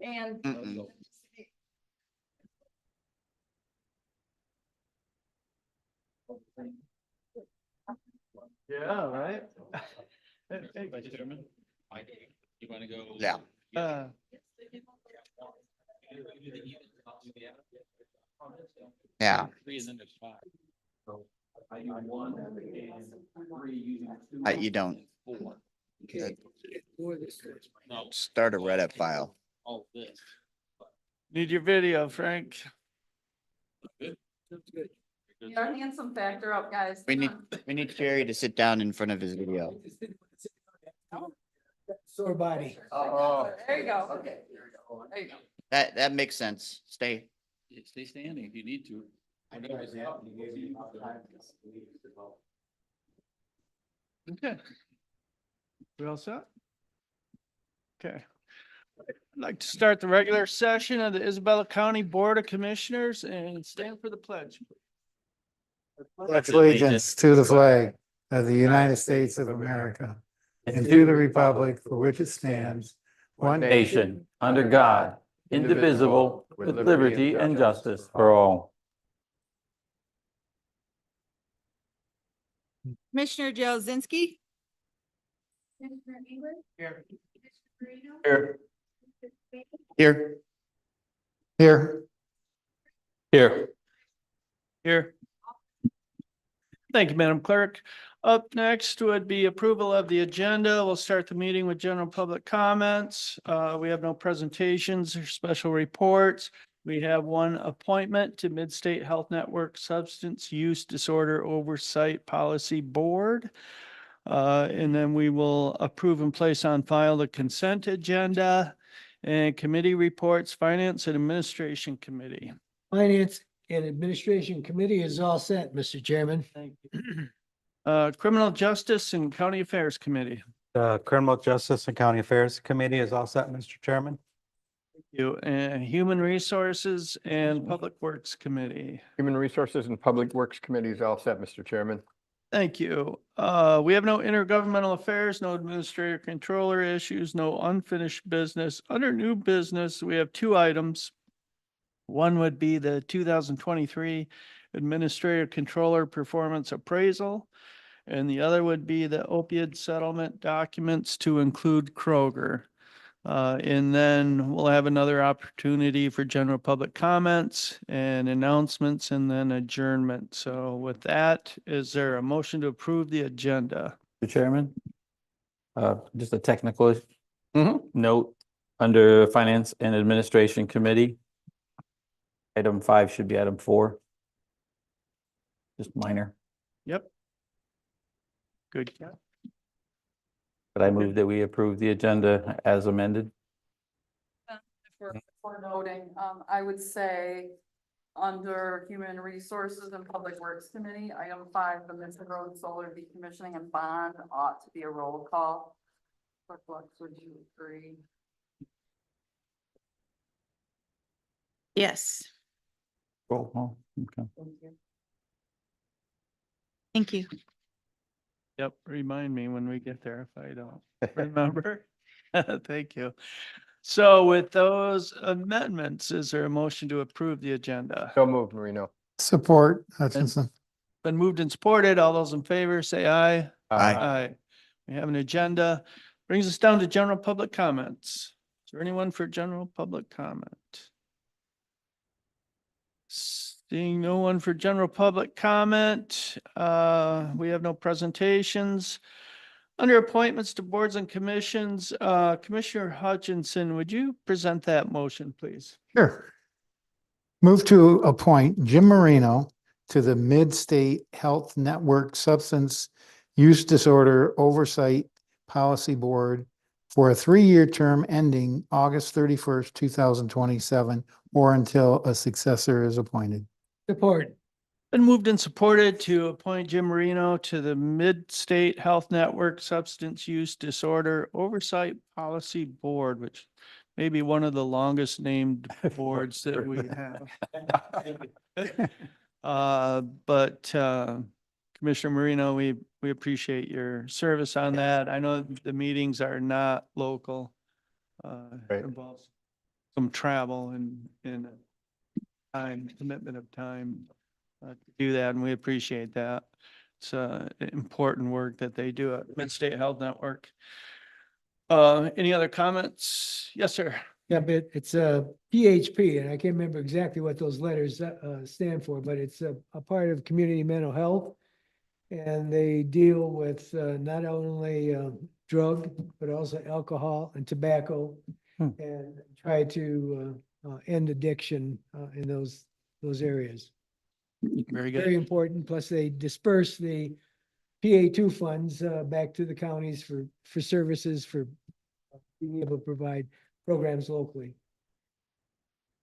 And Yeah, right. Vice Chairman, you want to go? Yeah. Yeah. Three and then there's five. You don't No, start a Reddit file. all this. Need your video, Frank. get our handsome factor up, guys. We need Jerry to sit down in front of his video. Sore body. There you go. Okay. There you go. That makes sense. Stay. Stay standing if you need to. Okay. We all set? Okay. I'd like to start the regular session of the Isabella County Board of Commissioners and stand for the pledge. Pledge allegiance to the flag of the United States of America and to the republic for which it stands, one nation, under God, indivisible, with liberty and justice for all. Commissioner Jazinski. Here. Here. Here. Here. Here. Here. Thank you, Madam Clerk. Up next would be approval of the agenda. We'll start the meeting with general public comments. We have no presentations or special reports. We have one appointment to Mid-State Health Network Substance Use Disorder Oversight Policy Board. And then we will approve and place on file the consent agenda and committee reports, Finance and Administration Committee. Finance and Administration Committee is all set, Mr. Chairman. Thank you. Criminal Justice and County Affairs Committee. The Criminal Justice and County Affairs Committee is all set, Mr. Chairman. You and Human Resources and Public Works Committee. Human Resources and Public Works Committee is all set, Mr. Chairman. Thank you. We have no intergovernmental affairs, no administrator controller issues, no unfinished business. Under new business, we have two items. One would be the 2023 Administrator Controller Performance Appraisal. And the other would be the opioid settlement documents to include Kroger. And then we'll have another opportunity for general public comments and announcements and then adjournment. So with that, is there a motion to approve the agenda? Mr. Chairman. Just a technical note under Finance and Administration Committee. Item 5 should be item 4. Just minor, Yep. Good. Yeah. but I move that we approve the agenda as amended. For noting, I would say under Human Resources and Public Works Committee, item 5, the Missing Road Solar Decommissioning and Bond ought to be a roll call. Clerk Lux, would you agree? Yes, Roll call. Okay. Thank you. thank you. Yep. Remind me when we get there if I don't remember. Thank you. So with those amendments, is there a motion to approve the agenda? So moved, Marino. Support Hutchinson. Been moved and supported. All those in favor, say aye. Aye. Aye. We have an agenda. Brings us down to general public comments. Is there anyone for general public comment? Seeing no one for general public comment, we have no presentations. Under appointments to boards and commissions, Commissioner Hutchinson, would you present that motion, please? Sure. Move to appoint Jim Marino to the Mid-State Health Network Substance Use Disorder Oversight Policy Board for a 3-year term ending August 31st, 2027, or until a successor is appointed. Support. Been moved and supported to appoint Jim Marino to the Mid-State Health Network Substance Use Disorder Oversight Policy Board, which may be one of the longest named boards that we have. But Commissioner Marino, we appreciate your service on that. I know the meetings are not local. Right. Involves some travel and time, commitment of time to do that, and we appreciate that. It's important work that they do at Mid-State Health Network. Any other comments? Yes, sir. Yeah, but it's a PHP, and I can't remember exactly what those letters stand for, but it's a part of community mental health. And they deal with not only drug, but also alcohol and tobacco, and try to end addiction in those areas. Very good. Very important. Plus, they disperse the PA2 funds back to the counties for services for being able to provide programs locally.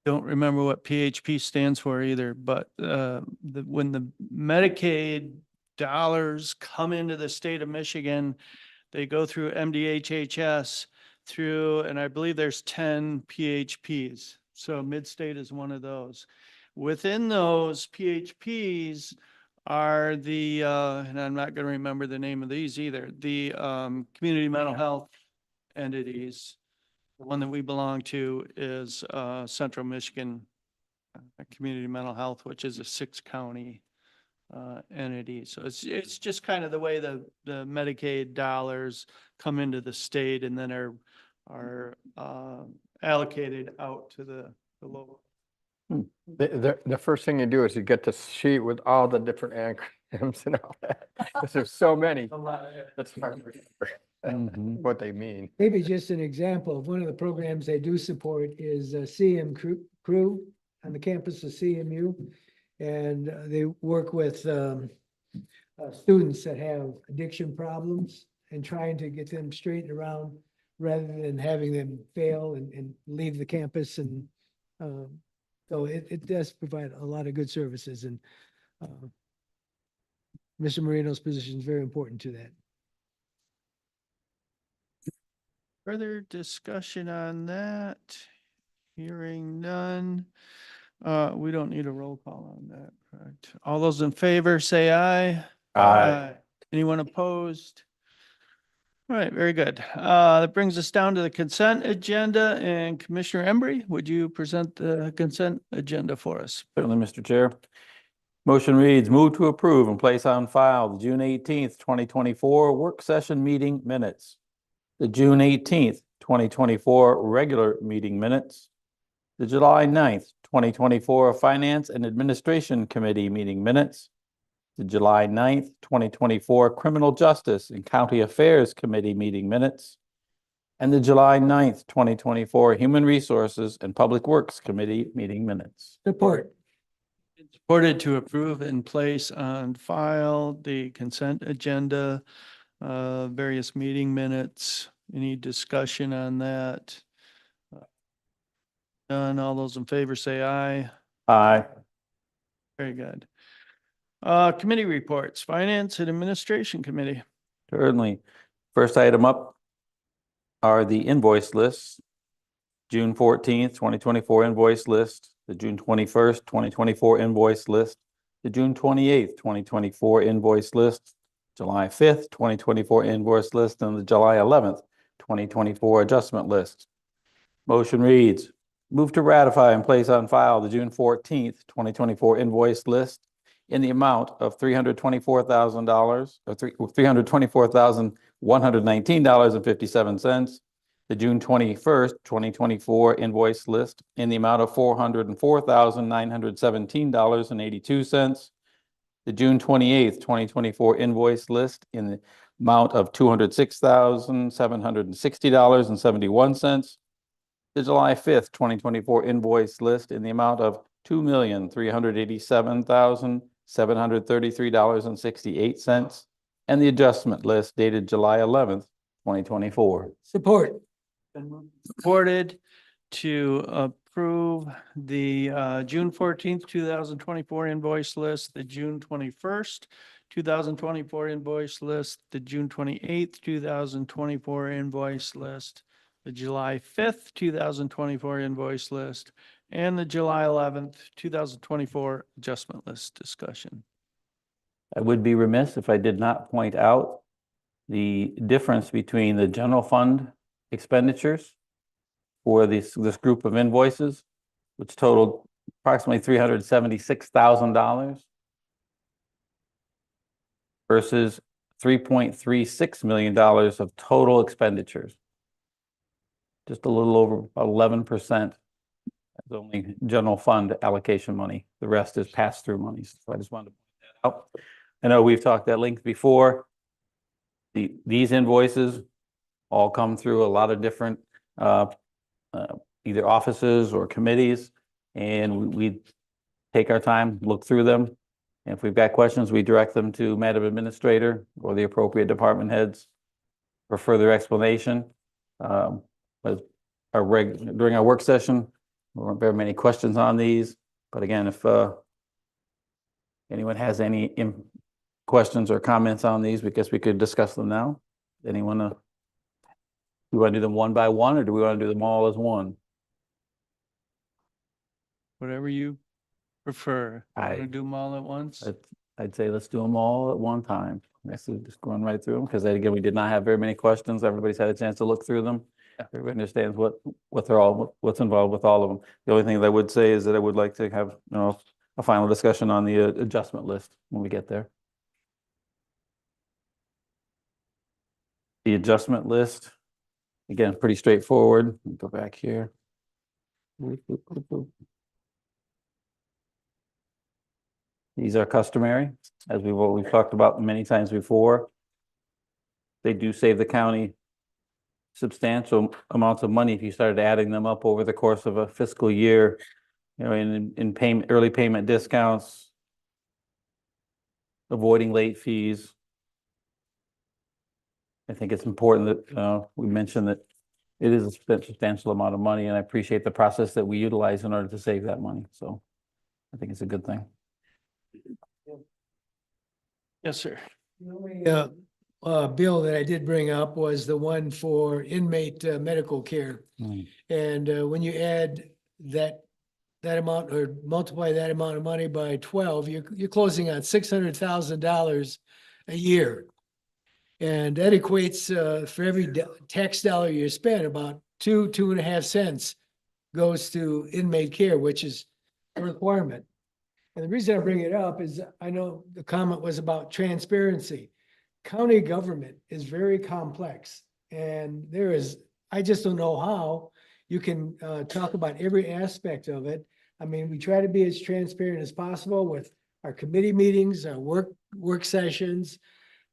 Don't remember what PHP stands for either, but when the Medicaid dollars come into the state of Michigan, they go through MDHHS through, and I believe there's 10 PHPs. So Mid-State is one of those. Within those PHPs are the, and I'm not going to remember the name of these either, the community mental health entities. The one that we belong to is Central Michigan Community Mental Health, which is a 6-county entity. So it's just kind of the way the Medicaid dollars come into the state and then are allocated out to the local. The first thing you do is you get the sheet with all the different acronyms and all that, because there's so many. That's hard to remember what they mean. Maybe just an example of one of the programs they do support is CM Crew on the campus of CMU. And they work with students that have addiction problems and trying to get them straightened around rather than having them fail and leave the campus. And so it does provide a lot of good services. And Mr. Marino's position is very important to that. Further discussion on that? Hearing none. We don't need a roll call on that, correct? All those in favor, say aye. Aye. Anyone opposed? All right, very good. That brings us down to the consent agenda, and Commissioner Embry, would you present the consent agenda for us? Certainly, Mr. Chair. Motion reads, move to approve and place on file the June 18th, 2024 work session meeting minutes, the June 18th, 2024 regular meeting minutes, the July 9th, 2024 Finance and Administration Committee meeting minutes, the July 9th, 2024 Criminal Justice and County Affairs Committee meeting minutes, and the July 9th, 2024 Human Resources and Public Works Committee meeting minutes. Support. Supported to approve and place on file the consent agenda, various meeting minutes. Any discussion on that? None. All those in favor say aye. Aye. Very good. Committee reports, Finance and Administration Committee. Certainly. First item up are the invoice lists. June 14th, 2024 invoice list, the June 21st, 2024 invoice list, the June 28th, 2024 invoice list, July 5th, 2024 invoice list, and the July 11th, 2024 adjustment list. Motion reads, move to ratify and place on file the June 14th, 2024 invoice list in the amount of $324,000 or $324,119.57. The June 21st, 2024 invoice list in the amount of $404,917.82. The June 28th, 2024 invoice list in the amount of $206,760.71. The July 5th, 2024 invoice list in the amount of $2,387,733.68. And the adjustment list dated July 11th, 2024. Support. Supported to approve the June 14th, 2024 invoice list, the June 21st, 2024 invoice list, the June 28th, 2024 invoice list, the July 5th, 2024 invoice list, and the July 11th, 2024 adjustment list discussion. I would be remiss if I did not point out the difference between the general fund expenditures for this group of invoices, which totaled approximately $376,000 versus $3.36 million of total expenditures. Just a little over 11% is only general fund allocation money. The rest is pass-through monies. So I just wanted to point that out. I know we've talked at length before. These invoices all come through a lot of different either offices or committees, and we take our time, look through them. And if we've got questions, we direct them to Madam Administrator or the appropriate department heads for further explanation. But during our work session, there weren't very many questions on these. But again, if anyone has any questions or comments on these, we guess we could discuss them now. Anyone, do we want to do them one by one, or do we want to do them all as one? Whatever you prefer. Want to I- do them all at once? I'd say let's do them all at one time. Let's just going right through them, because again, we did not have very many questions. Everybody's had a chance to look through them. Everybody understands what's involved with all of them. The only thing that I would say is that I would like to have, a final discussion on the adjustment list when we get there. The adjustment list, again, pretty straightforward. Let me go back here. These are customary, as we've talked about many times before. They do save the county substantial amounts of money if you started adding them up over the course of a fiscal year, in payment, early payment discounts, avoiding late fees. I think it's important that we mention that it is a substantial amount of money, and I appreciate the process that we utilize in order to save that money. So I think it's a good thing. Yes, sir. The only bill that I did bring up was the one for inmate medical care. And when you add that amount or multiply that amount of money by 12, you're closing on $600,000 a year. And that equates for every tax dollar you spend, about 2.5 cents goes to inmate care, which is a requirement. And the reason I bring it up is I know the comment was about transparency. County government is very complex, and I just don't know how you can talk about every aspect of it. I mean, we try to be as transparent as possible with our committee meetings, our work sessions,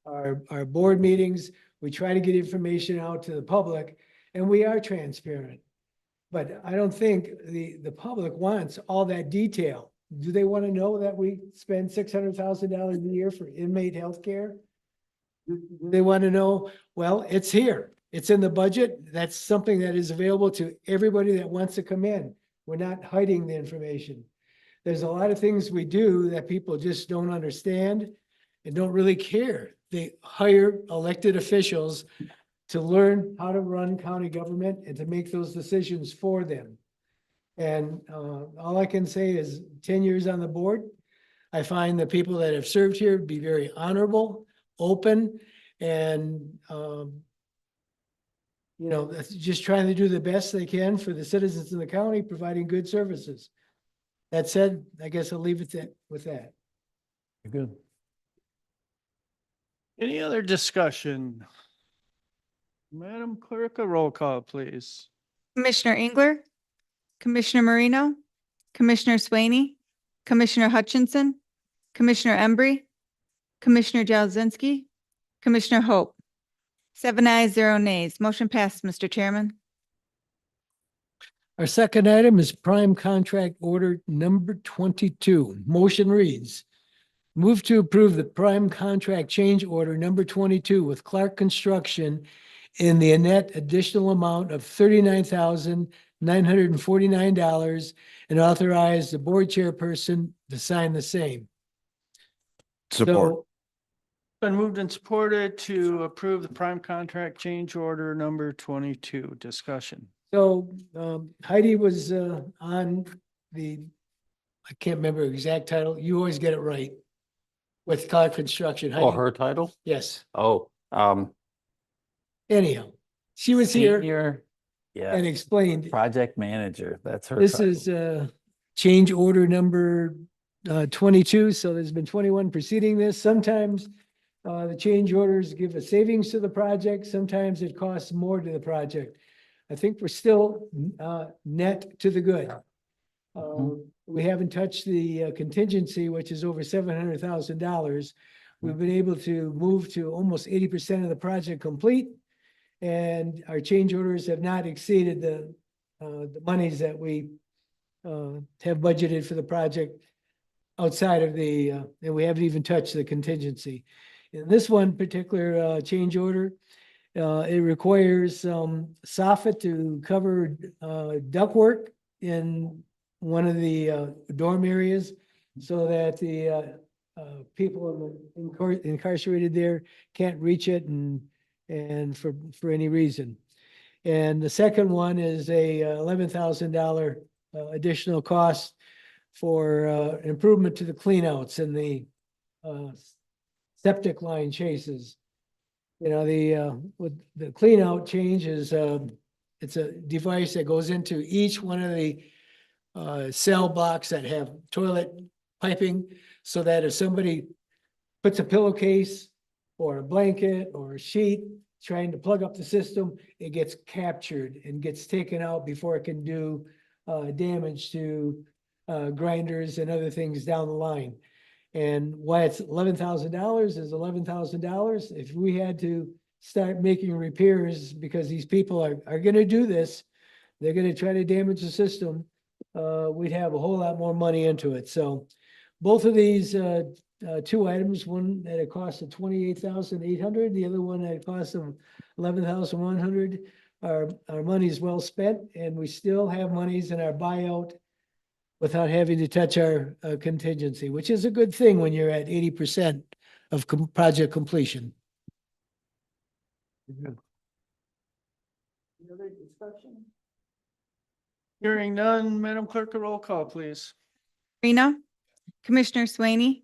our board meetings. We try to get information out to the public, and we are transparent. But I don't think the public wants all that detail. Do they want to know that we spend $600,000 a year for inmate health care? Do they want to know, well, it's here. It's in the budget. That's something that is available to everybody that wants to come in. We're not hiding the information. There's a lot of things we do that people just don't understand and don't really care. They hire elected officials to learn how to run county government and to make those decisions for them. And all I can say is 10 years on the board, I find the people that have served here be very honorable, open, and just trying to do the best they can for the citizens in the county, providing good services. That said, I guess I'll leave it with that. Good. Any other discussion? Madam Clerk, a roll call, please. Commissioner Engler, Commissioner Marino, Commissioner Swaney, Commissioner Hutchinson, Commissioner Embry, Commissioner Jazinski, Commissioner Hope. 7 ayes, 0 nays. Motion passed, Mr. Chairman. Our second item is prime contract order number 22. Motion reads, move to approve the prime contract change order number 22 with Clark Construction in the net additional amount of $39,949 and authorize the board chairperson to sign the same. Support. So, Been moved and supported to approve the prime contract change order number 22. Discussion. So Heidi was on I can't remember the exact title. You always get it right. With Clark Construction. Oh, Heidi. her title? Yes. Oh, Anyhow, she was here. senior Yeah, and explained. project manager, that's her. This title. is change order number 22, so there's been 21 preceding this. Sometimes the change orders give a savings to the project, sometimes it costs more to the project. I think we're still net to the good. We haven't touched the contingency, which is over $700,000. We've been able to move to almost 80% of the project complete. And our change orders have not exceeded the monies that we have budgeted for the project outside of the, and we haven't even touched the contingency. In this one particular change order, it requires soffit to cover ductwork in one of the dorm areas so that the people incarcerated there can't reach it and for any reason. And the second one is a $11,000 additional cost for improvement to the cleanouts and the septic line chases. You know, with the clean out change is it's a device that goes into each one of the cell blocks that have toilet piping, so that if somebody puts a pillowcase or a blanket or a sheet trying to plug up the system, it gets captured and gets taken out before it can do damage to grinders and other things down the line. And why it's $11,000 is $11,000. If we had to start making repairs because these people are going to do this, they're going to try to damage the system, we'd have a whole lot more money into it. So both of these two items, one at a cost of $28,800, the other one at a cost of $11,100, our money is well spent, and we still have monies in our buyout without having to touch our contingency, which is a good thing when you're at 80% of project completion. Any other discussion? Hearing none, Madam Clerk, a roll call, please. Marino, Commissioner Swaney,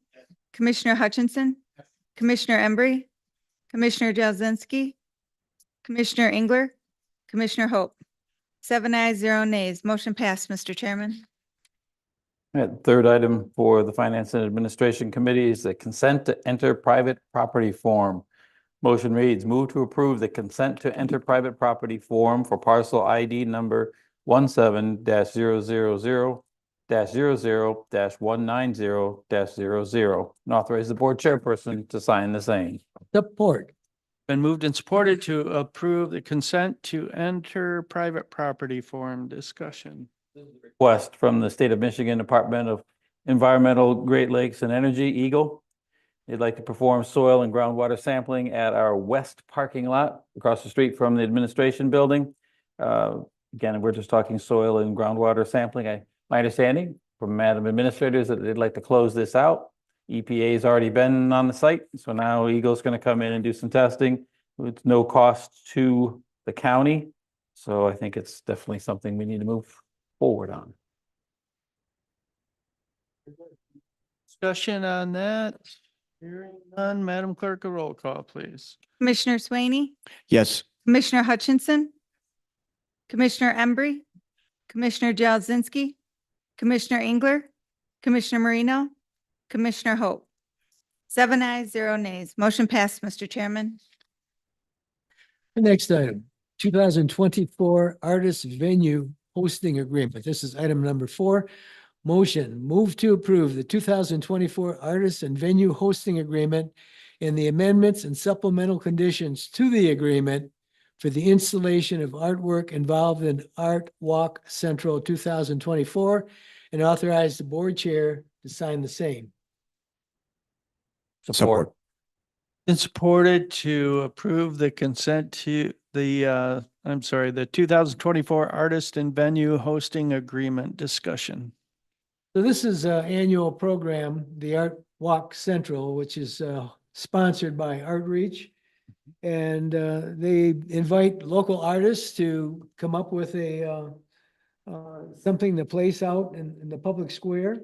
Commissioner Hutchinson, Commissioner Embry, Commissioner Jazinski, Commissioner Engler, Commissioner Hope. 7 ayes, 0 nays. Motion passed, Mr. Chairman. All right, third item for the Finance and Administration Committee is the consent to enter private property form. Motion reads, move to approve the consent to enter private property form for parcel ID number 17-000-00-190-00 and authorize the board chairperson to sign the same. Support. Been moved and supported to approve the consent to enter private property form. Discussion. Request from the State of Michigan Department of Environmental, Great Lakes and Energy, Eagle. They'd like to perform soil and groundwater sampling at our west parking lot across the street from the administration building. Again, we're just talking soil and groundwater sampling. My understanding from Madam Administrator is that they'd like to close this out. EPA's already been on the site, so now Eagle's going to come in and do some testing with no cost to the county. So I think it's definitely something we need to move forward on. Discussion on that. Hearing none, Madam Clerk, a roll call, please. Commissioner Swaney, Yes. Commissioner Hutchinson, Commissioner Embry, Commissioner Jazinski, Commissioner Engler, Commissioner Marino, Commissioner Hope. 7 ayes, 0 nays. Motion passed, Mr. Chairman. The next item, 2024 Artist Venue Hosting Agreement. This is item number 4. Motion, move to approve the 2024 Artist and Venue Hosting Agreement and the amendments and supplemental conditions to the agreement for the installation of artwork involved in Art Walk Central 2024 and authorize the board chair to sign the same. Support. Been supported to approve the consent to the 2024 Artist and Venue Hosting Agreement. Discussion. So this is an annual program, the Art Walk Central, which is sponsored by Outreach. And they invite local artists to come up with something to place out in the public square.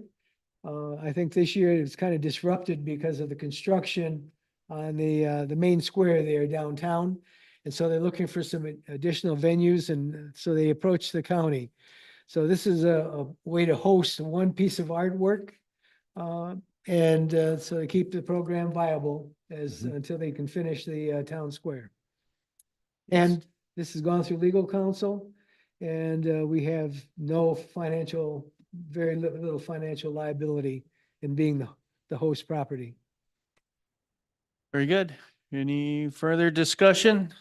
I think this year it's kind of disrupted because of the construction on the main square there downtown. And so they're looking for some additional venues, and so they approached the county. So this is a way to host one piece of artwork. And so to keep the program viable until they can finish the town square. And this has gone through legal counsel, and we have very little financial liability in being the host property. Very good. Any further discussion?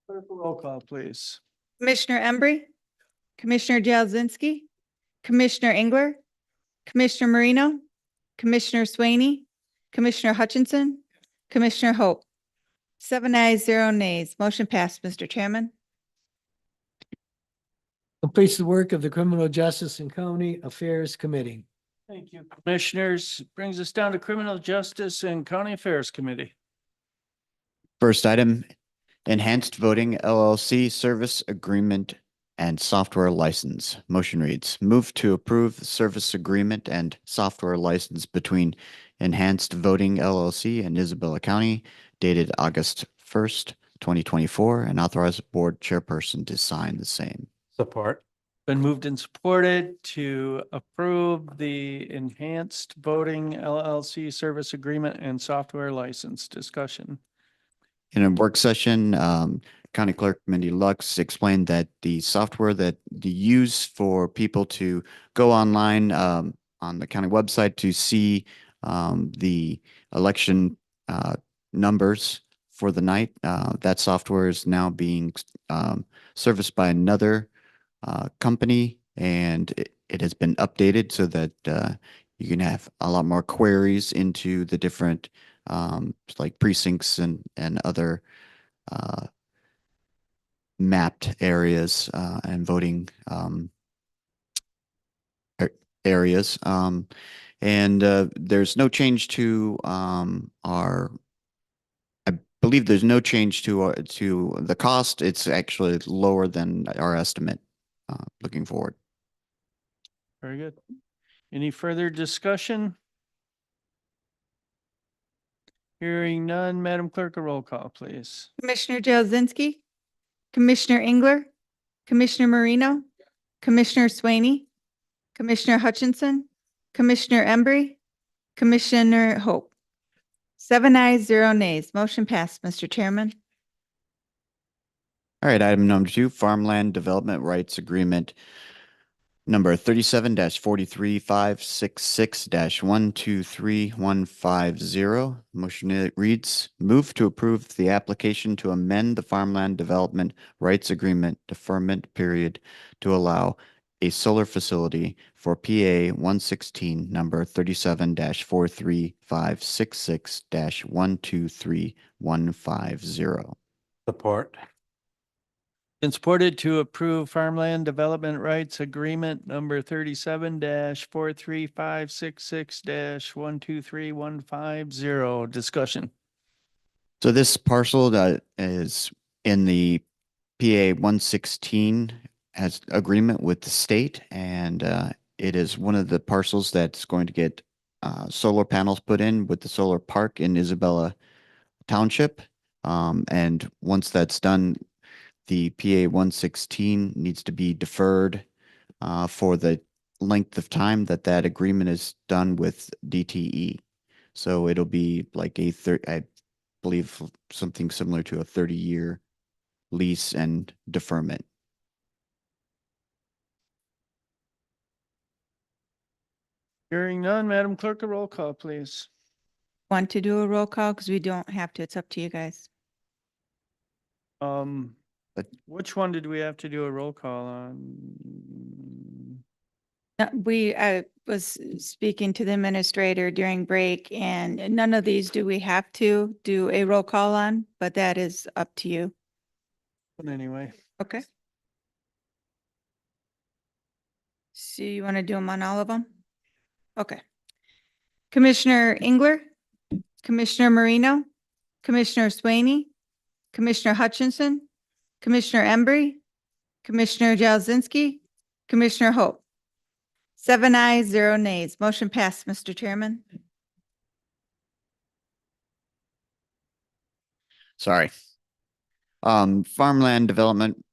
Clerk, roll call, please. Commissioner Embry, Commissioner Jazinski, Commissioner Engler, Commissioner Marino, Commissioner Swaney, Commissioner Hutchinson, Commissioner Hope. 7 ayes, 0 nays. Motion passed, Mr. Chairman. Completes the work of the Criminal Justice and County Affairs Committee. Thank you, commissioners. Brings us down to Criminal Justice and County Affairs Committee. First item, Enhanced Voting LLC Service Agreement and Software License. Motion reads, move to approve the service agreement and software license between Enhanced Voting LLC and Isabella County dated August 1st, 2024, and authorize the board chairperson to sign the same. Support. Been moved and supported to approve the Enhanced Voting LLC Service Agreement and Software License. Discussion. In a work session, County Clerk Mindy Lux explained that the software that you use for people to go online on the county website to see the election numbers for the night, that software is now being serviced by another company, and it has been updated so that you can have a lot more queries into the different like precincts and other mapped areas and voting areas. And there's no change to I believe there's no change to the cost. It's actually lower than our estimate looking forward. Very good. Any further discussion? Hearing none, Madam Clerk, a roll call, please. Commissioner Jazinski, Commissioner Engler, Commissioner Marino, Commissioner Swaney, Commissioner Hutchinson, Commissioner Embry, Commissioner Hope. 7 ayes, 0 nays. Motion passed, Mr. Chairman. All right, item number 2, Farmland Development Rights Agreement number 37-43566-123150. Motion reads, move to approve the application to amend the Farmland Development Rights Agreement deferment period to allow a solar facility for PA 116 number 37-43566-123150. Support. Been supported to approve Farmland Development Rights Agreement number 37-43566-123150. Discussion. So this parcel that is in the PA 116 has agreement with the state, and it is one of the parcels that's going to get solar panels put in with the solar park in Isabella Township. And once that's done, the PA 116 needs to be deferred for the length of time that that agreement is done with DTE. So it'll be like I believe something similar to a 30-year lease and deferment. Hearing none, Madam Clerk, a roll call, please. Want to do a roll call? Because we don't have to. It's up to you guys. Which one did we have to do a roll call on? I was speaking to the administrator during break, and none of these do we have to do a roll call on, but that is up to you. But anyway, Okay. So you want to do them on all of them? Okay. Commissioner Engler, Commissioner Marino, Commissioner Swaney, Commissioner Hutchinson, Commissioner Embry, Commissioner Jazinski, Commissioner Hope. 7 ayes, 0 nays. Motion passed, Mr. Chairman. Sorry. Farmland Development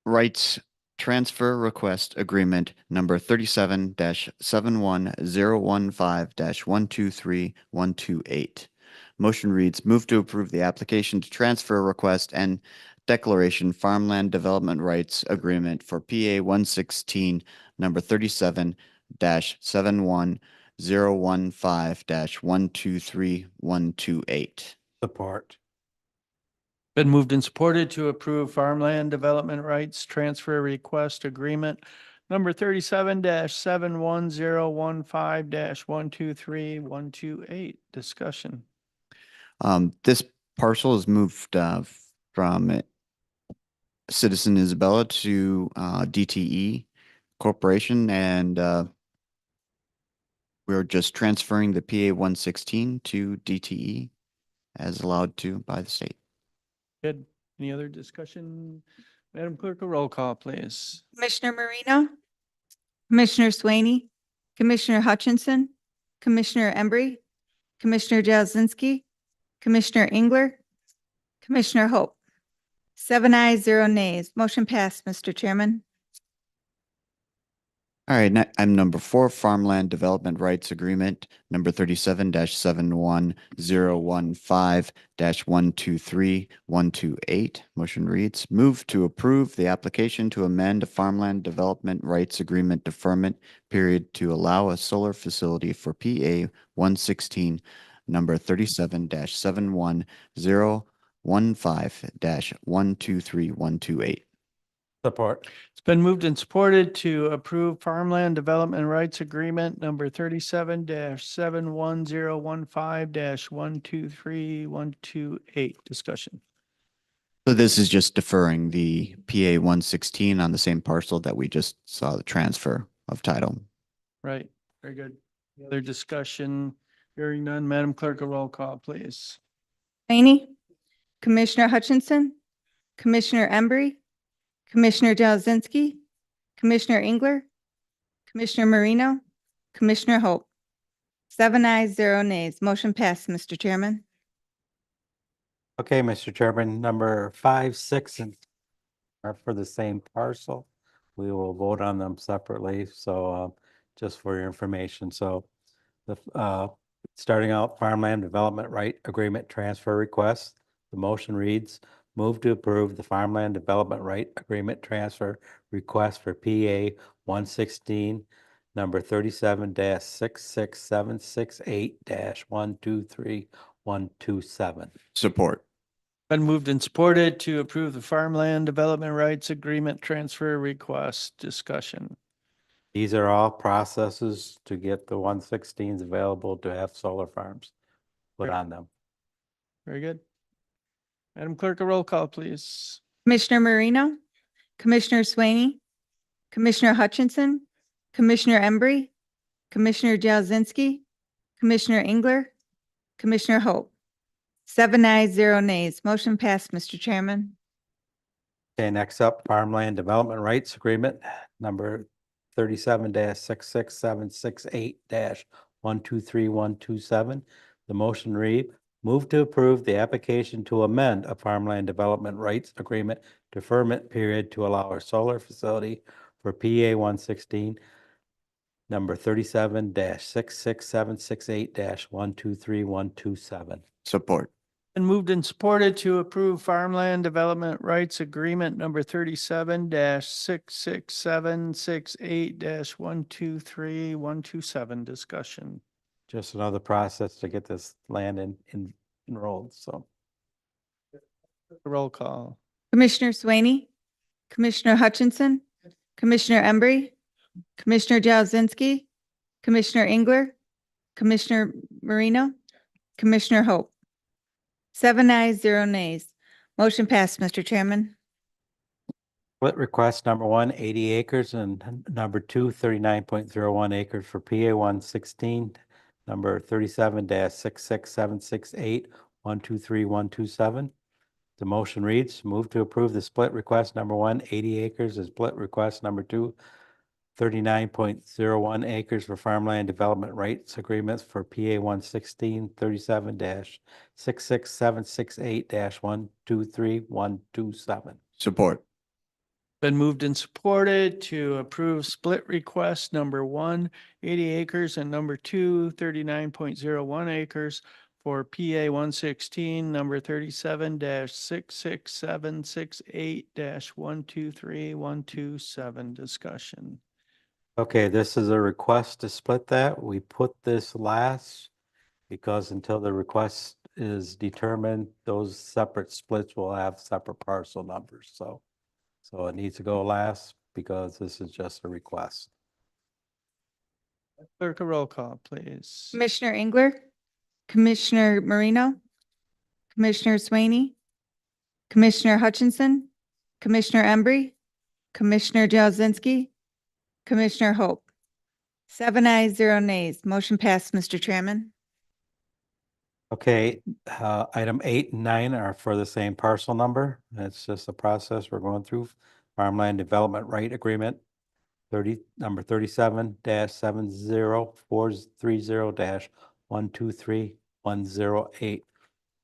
Rights Transfer Request Agreement number 37-71015-123128. Motion reads, move to approve the application to transfer request and declaration farmland development rights agreement for PA 116 number 37-71015-123128. Support. Been moved and supported to approve farmland development rights transfer request agreement number 37-71015-123128. Discussion. This parcel is moved from Citizen Isabella to DTE Corporation, and we're just transferring the PA 116 to DTE as allowed to by the state. Good. Any other discussion? Madam Clerk, a roll call, please. Commissioner Marino, Commissioner Swaney, Commissioner Hutchinson, Commissioner Embry, Commissioner Jazinski, Commissioner Engler, Commissioner Hope. 7 ayes, 0 nays. Motion passed, Mr. Chairman. All right, item number 4, Farmland Development Rights Agreement, number 37-71015-123128. Motion reads, move to approve the application to amend a Farmland Development Rights Agreement deferment period to allow a solar facility for PA 116, number 37-71015-123128. Support. It's been moved and supported to approve farmland development rights agreement number 37-71015-123128. Discussion. So this is just deferring the PA 116 on the same parcel that we just saw the transfer of title. Right. Very good. Any other discussion? Hearing none, Madam Clerk, a roll call, please. Swaney, Commissioner Hutchinson, Commissioner Embry, Commissioner Jazinski, Commissioner Engler, Commissioner Marino, Commissioner Hope. 7 ayes, 0 nays. Motion passed, Mr. Chairman. Okay, Mr. Chairman, number 5, 6, and are for the same parcel. We will vote on them separately. So just for your information. So the starting out farmland development right agreement transfer request. The motion reads, move to approve the farmland development right agreement transfer request for PA 116, number 37-66768-123127. Support. Been moved and supported to approve the farmland development rights agreement transfer request. Discussion. These are all processes to get the 116s available to have solar farms put Sure. on them. Very good. Madam Clerk, a roll call, please. Commissioner Marino, Commissioner Swaney, Commissioner Hutchinson, Commissioner Embry, Commissioner Jazinski, Commissioner Engler, Commissioner Hope. 7 ayes, 0 nays. Motion passed, Mr. Chairman. Okay, next up, farmland development rights agreement number 37-66768-123127. The motion read, move to approve the application to amend a farmland development rights agreement deferment period to allow a solar facility for PA 116, number 37-66768-123127. Support. And moved and supported to approve farmland development rights agreement number 37-66768-123127. Discussion. Just another process to get this land enrolled, so. Roll call. Commissioner Swaney, Commissioner Hutchinson, Commissioner Embry, Commissioner Jazinski, Commissioner Engler, Commissioner Marino, Commissioner Hope. 7 ayes, 0 nays. Motion passed, Mr. Chairman. Split request number 1, 80 acres, and number 2, 39.01 acres for PA 116, number 37-66768-123127. The motion reads, move to approve the split request number 1, 80 acres, and split request number 2, 39.01 acres for farmland development rights agreements for PA 116-37-66768-123-127. Support. Been moved and supported to approve split request number 1, 80 acres, and number 2, 39.01 acres for PA 116, number 37-66768-123-127. Discussion. Okay, this is a request to split that. We put this last because until the request is determined, those separate splits will have separate parcel numbers. So it needs to go last because this is just a request. Clerk, a roll call, please. Commissioner Engler, Commissioner Marino, Commissioner Swaney, Commissioner Hutchinson, Commissioner Embry, Commissioner Jazinski, Commissioner Hope. 7 ayes, 0 nays. Motion passed, Mr. Chairman. Okay, item 8 and 9 are for the same parcel number. It's just a process we're going through. Farmland Development Right Agreement, number 37-70430-123-108.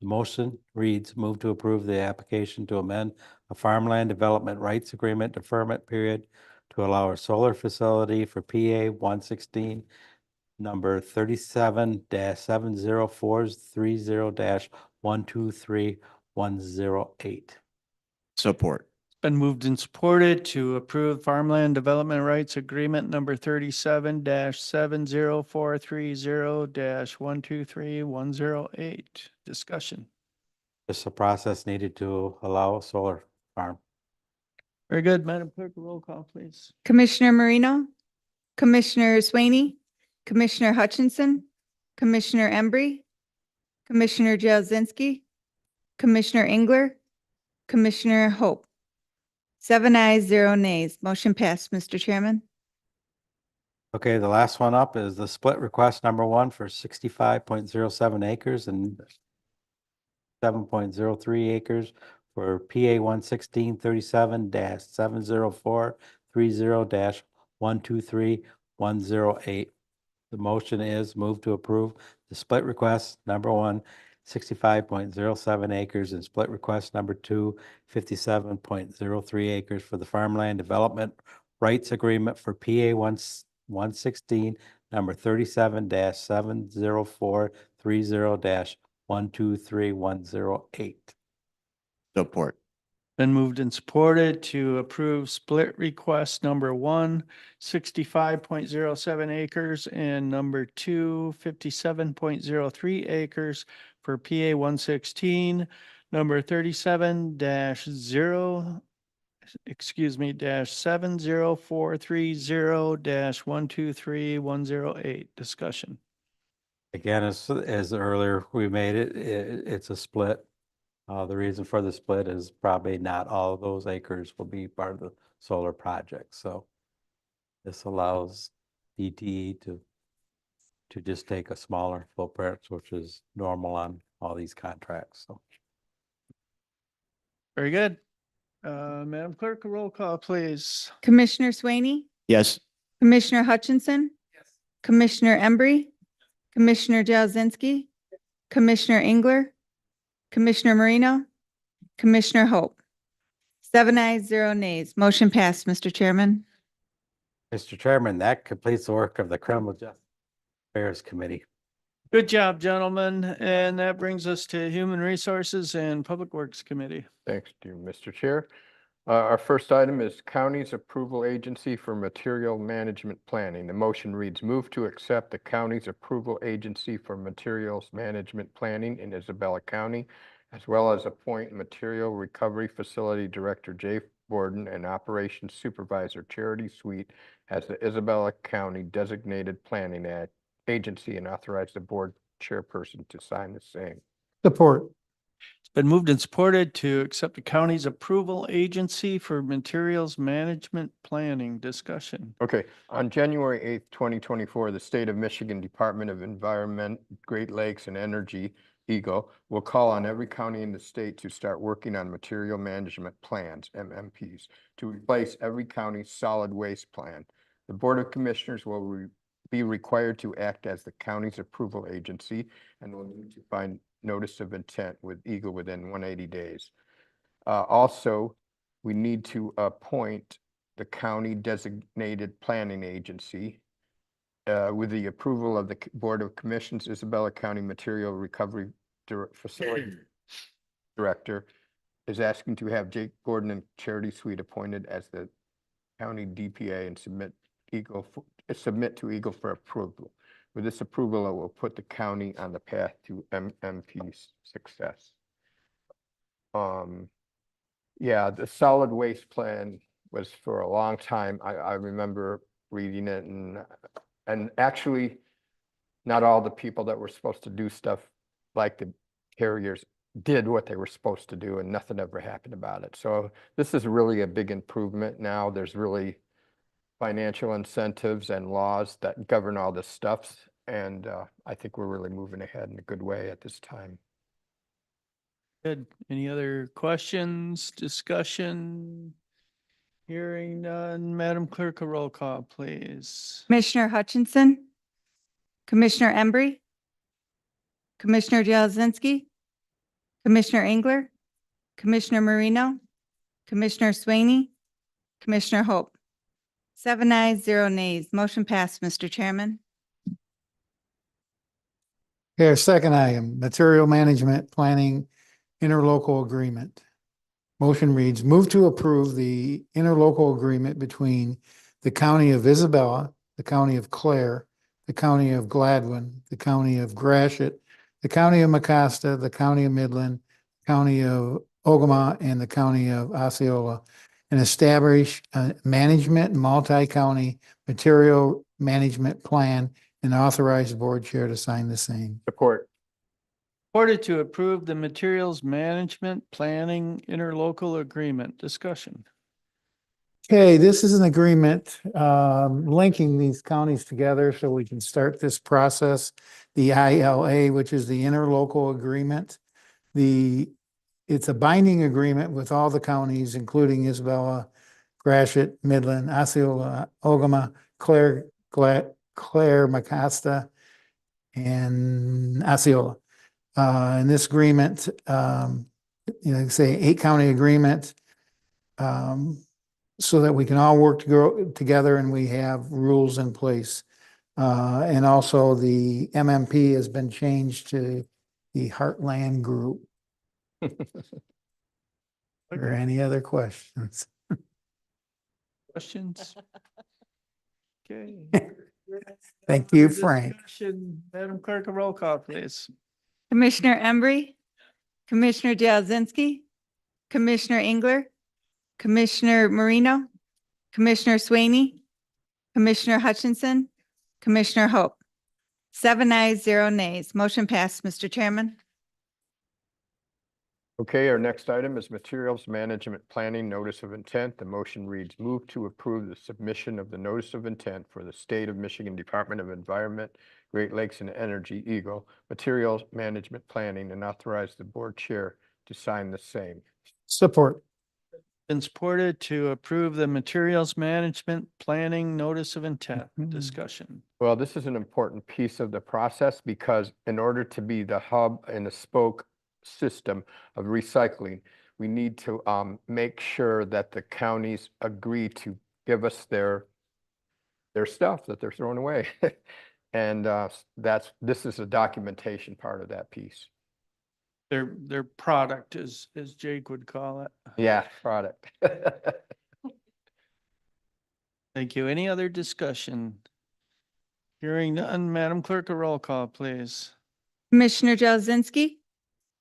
The motion reads, move to approve the application to amend a farmland development rights agreement deferment period to allow a solar facility for PA 116, number 37-70430-123-108. Support. Been moved and supported to approve farmland development rights agreement number 37-70430-123-108. Discussion. Just a process needed to allow a solar farm. Very good. Madam Clerk, roll call, please. Commissioner Marino, Commissioner Swaney, Commissioner Hutchinson, Commissioner Embry, Commissioner Jazinski, Commissioner Engler, Commissioner Hope. 7 ayes, 0 nays. Motion passed, Mr. Chairman. Okay, the last one up is the split request number 1 for 65.07 acres and 7.03 acres for PA 116 37-70430-123-108. The motion is move to approve the split request number 1, 65.07 acres, and split request number 2, 57.03 acres for the farmland development rights agreement for PA 116, number 37-70430-123-108. Support. Been moved and supported to approve split request number 1, 65.07 acres, and number 2, 57.03 acres for PA 116, number -7043-123-108. Discussion. Again, as earlier we made it's a split. The reason for the split is probably not all of those acres will be part of the solar project. So this allows DTE to just take a smaller footprint, which is normal on all these contracts. So Very good. Madam Clerk, a roll call, please. Commissioner Swaney, Yes. Commissioner Hutchinson, Commissioner Embry, Commissioner Jazinski, Commissioner Engler, Commissioner Marino, Commissioner Hope. 7 ayes, 0 nays. Motion passed, Mr. Chairman. Mr. Chairman, that completes the work of the Criminal Justice Affairs Committee. Good job, gentlemen. And that brings us to Human Resources and Public Works Committee. Thanks to you, Mr. Chair. Our first item is County's Approval Agency for Material Management Planning. The motion reads, move to accept the county's approval agency for materials management planning in Isabella County, as well as appoint Material Recovery Facility Director Jay Borden and Operations Supervisor Charity Sweet as the Isabella County Designated Planning Agency and authorize the board chairperson to sign the same. Support. It's been moved and supported to accept the county's approval agency for materials management planning. Discussion. Okay, on January 8th, 2024, the State of Michigan Department of Environment, Great Lakes and Energy, EGLE, will call on every county in the state to start working on material management plans, MMPs, to replace every county's solid waste plan. The Board of Commissioners will be required to act as the county's approval agency and will need to find notice of intent with Eagle within 180 days. Also, we need to appoint the county designated planning agency. With the approval of the Board of Commissioners, Isabella County Material Recovery Facility Director is asking to have Jake Gordon and Charity Sweet appointed as the county DPA and submit to Eagle for approval. With this approval, it will put the county on the path to MMP success. Yeah, the solid waste plan was for a long time. I remember reading it, and actually not all the people that were supposed to do stuff like the carriers did what they were supposed to do, and nothing ever happened about it. So this is really a big improvement now. There's really financial incentives and laws that govern all this stuff. And I think we're really moving ahead in a good way at this time. Good. Any other questions, discussion? Hearing none. Madam Clerk, a roll call, please. Commissioner Hutchinson, Commissioner Embry, Commissioner Jazinski, Commissioner Engler, Commissioner Marino, Commissioner Swaney, Commissioner Hope. 7 ayes, 0 nays. Motion passed, Mr. Chairman. Okay, our second item, material management planning interlocal agreement. Motion reads, move to approve the interlocal agreement between the County of Isabella, the County of Clare, the County of Gladwin, the County of Gratiot, the County of Macasta, the County of Midland, County of Ogama, and the County of Osceola, and establish a management multi-county material management plan and authorize the board chair to sign the same. Support. Order to approve the materials management planning interlocal agreement. Discussion. Okay, this is an agreement linking these counties together so we can start this process. The ILA, which is the interlocal agreement. It's a binding agreement with all the counties, including Isabella, Gratiot, Midland, Osceola, Ogama, Clare, Macasta, and Osceola. In this agreement, say 8 county agreement, so that we can all work to go together and we have rules in place. And also the MMP has been changed to the Heartland Group. Or any other questions? Questions? Okay. Thank you, Frank. Discussion. Madam Clerk, a roll call, please. Commissioner Embry, Commissioner Jazinski, Commissioner Engler, Commissioner Marino, Commissioner Swaney, Commissioner Hutchinson, Commissioner Hope. 7 ayes, 0 nays. Motion passed, Mr. Chairman. Okay, our next item is materials management planning notice of intent. The motion reads, move to approve the submission of the notice of intent for the State of Michigan Department of Environment, Great Lakes and Energy, Eagle, materials management planning, and authorize the board chair to sign the same. Support. Been supported to approve the materials management planning notice of intent. Mhm. Discussion. Well, this is an important piece of the process because in order to be the hub and the spoke system of recycling, we need to make sure that the counties agree to give us their stuff that they're throwing away. And this is a documentation part of that piece. Their product, as Jake would call it. Yeah, product. Thank you. Any other discussion? Hearing none, Madam Clerk, a roll call, please. Commissioner Jazinski,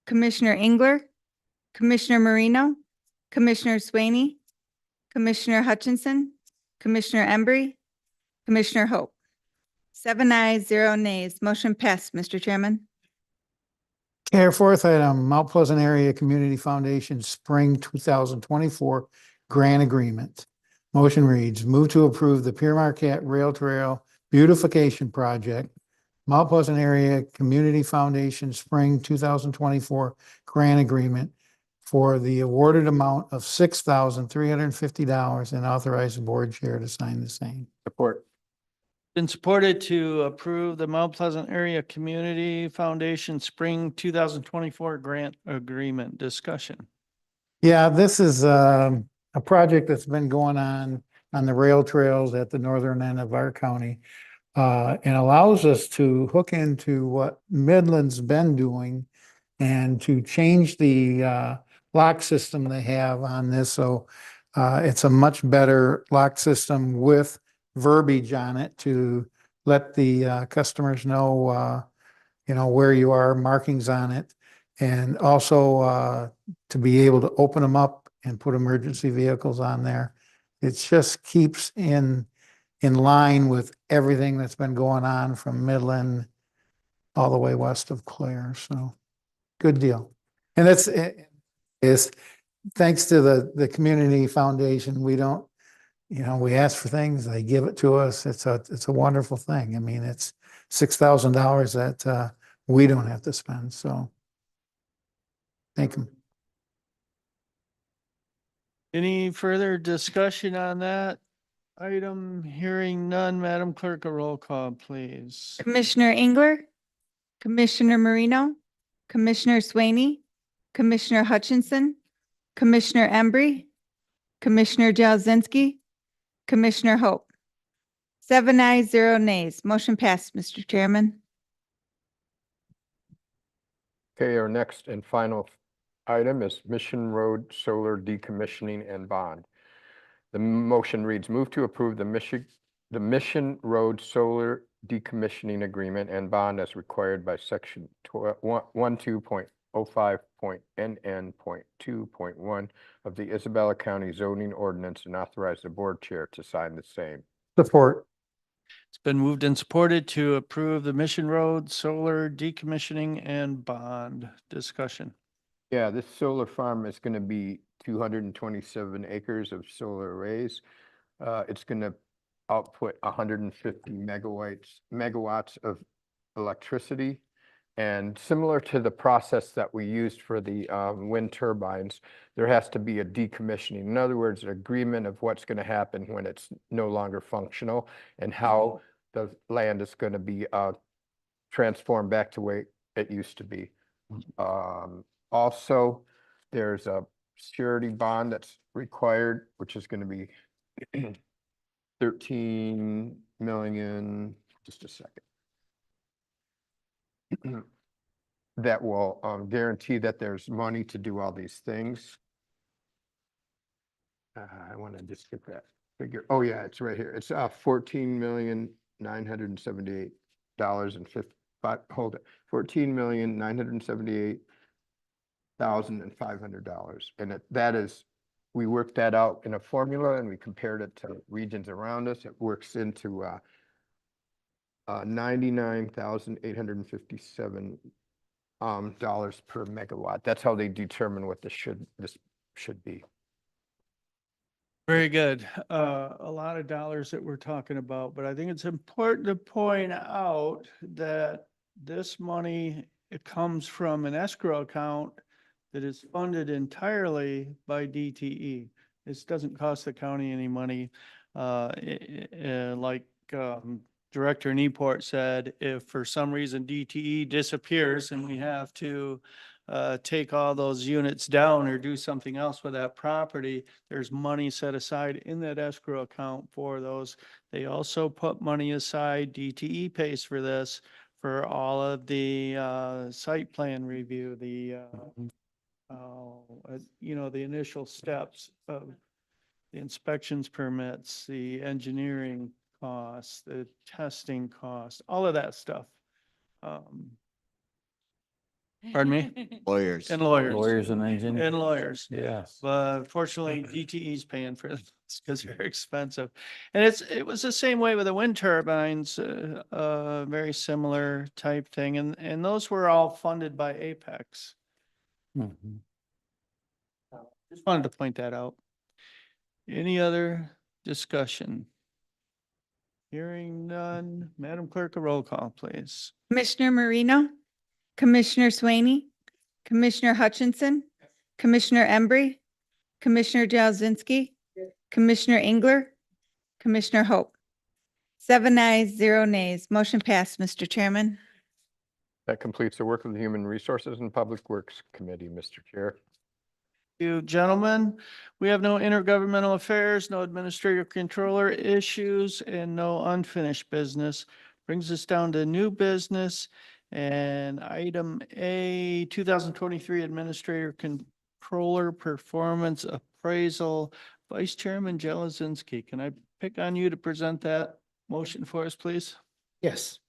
Commissioner Engler, Commissioner Marino, Commissioner Swaney, Commissioner Hutchinson, Commissioner Embry, Commissioner Hope. 7 ayes, 0 nays. Motion passed, Mr. Chairman. Okay, our fourth item, Mount Pleasant Area Community Foundation Spring 2024 Grant Agreement. Motion reads, move to approve the Pierre Marquette Rail Trail Beautification Project, Mount Pleasant Area Community Foundation Spring 2024 Grant Agreement for the awarded amount of $6,350 and authorize the board chair to sign the same. Support. Been supported to approve the Mount Pleasant Area Community Foundation Spring 2024 Grant Agreement discussion. Yeah, this is a project that's been going on the rail trails at the northern end of our county. And allows us to hook into what Midland's been doing and to change the lock system they have on this. So it's a much better lock system with verbiage on it to let the customers know, where you are, markings on it. And also to be able to open them up and put emergency vehicles on there. It just keeps in line with everything that's been going on from Midland all the way west of Clare. So good deal. And that's is thanks to the community foundation. We don't, we ask for things, they give it to us. It's a wonderful thing. I mean, it's $6,000 that we don't have to spend. So thank them. Any further discussion on that item? Hearing none, Madam Clerk, a roll call, please. Commissioner Engler, Commissioner Marino, Commissioner Swaney, Commissioner Hutchinson, Commissioner Embry, Commissioner Jazinski, Commissioner Hope. 7 ayes, 0 nays. Motion passed, Mr. Chairman. Okay, our next and final item is Mission Road Solar Decommissioning and Bond. The motion reads, move to approve the Mission Road Solar Decommissioning Agreement and Bond as required by section 12.05.NN.2.1 of the Isabella County zoning ordinance and authorize the board chair to sign the same. Support. It's been moved and supported to approve the Mission Road Solar Decommissioning and Bond discussion. Yeah, this solar farm is going to be 227 acres of solar arrays. It's going to output 150 megawatts of electricity. And similar to the process that we used for the wind turbines, there has to be a decommissioning. In other words, an agreement of what's going to happen when it's no longer functional and how the land is going to be transformed back to the way it used to be. Also, there's a surety bond that's required, which is going to be 13 million, just a second. That will guarantee that there's money to do all these things. I want to just get that figure. Oh yeah, it's right here. It's $14,978,050. Hold it, $14,978,500, and that is, we worked that out in a formula and we compared it to regions around us. It works into $99,857 dollars per megawatt. That's how they determine what this should be. Very good. A lot of dollars that we're talking about, but I think it's important to point out that this money, it comes from an escrow account that is funded entirely by DTE. This doesn't cost the county any money. Like Director Newport said, if for some reason DTE disappears and we have to take all those units down or do something else with that property, there's money set aside in that escrow account for those. They also put money aside, DTE pays for this, for all of the site plan review, the the initial steps of the inspections permits, the engineering costs, the testing costs, all of that stuff. Pardon me? Lawyers. And lawyers. Lawyers and engineers. And lawyers. Yes. But fortunately, DTE's paying for this because they're expensive. And it was the same way with the wind turbines, very similar type thing. And those were all funded by Apex. Mhm. Just wanted to point that out. Any other discussion? Hearing none. Madam Clerk, a roll call, please. Commissioner Marino, Commissioner Swaney, Commissioner Hutchinson, Commissioner Embry, Commissioner Jazinski, Commissioner Engler, Commissioner Hope. 7 ayes, 0 nays. Motion passed, Mr. Chairman. That completes the work of the Human Resources and Public Works Committee, Mr. Chair. You gentlemen, we have no intergovernmental affairs, no administrator controller issues, and no unfinished business. Brings us down to new business and item A, 2023 Administrator Controller Performance Appraisal. Vice Chairman Jelezinski, can I pick on you to present that motion for us, please? Yes.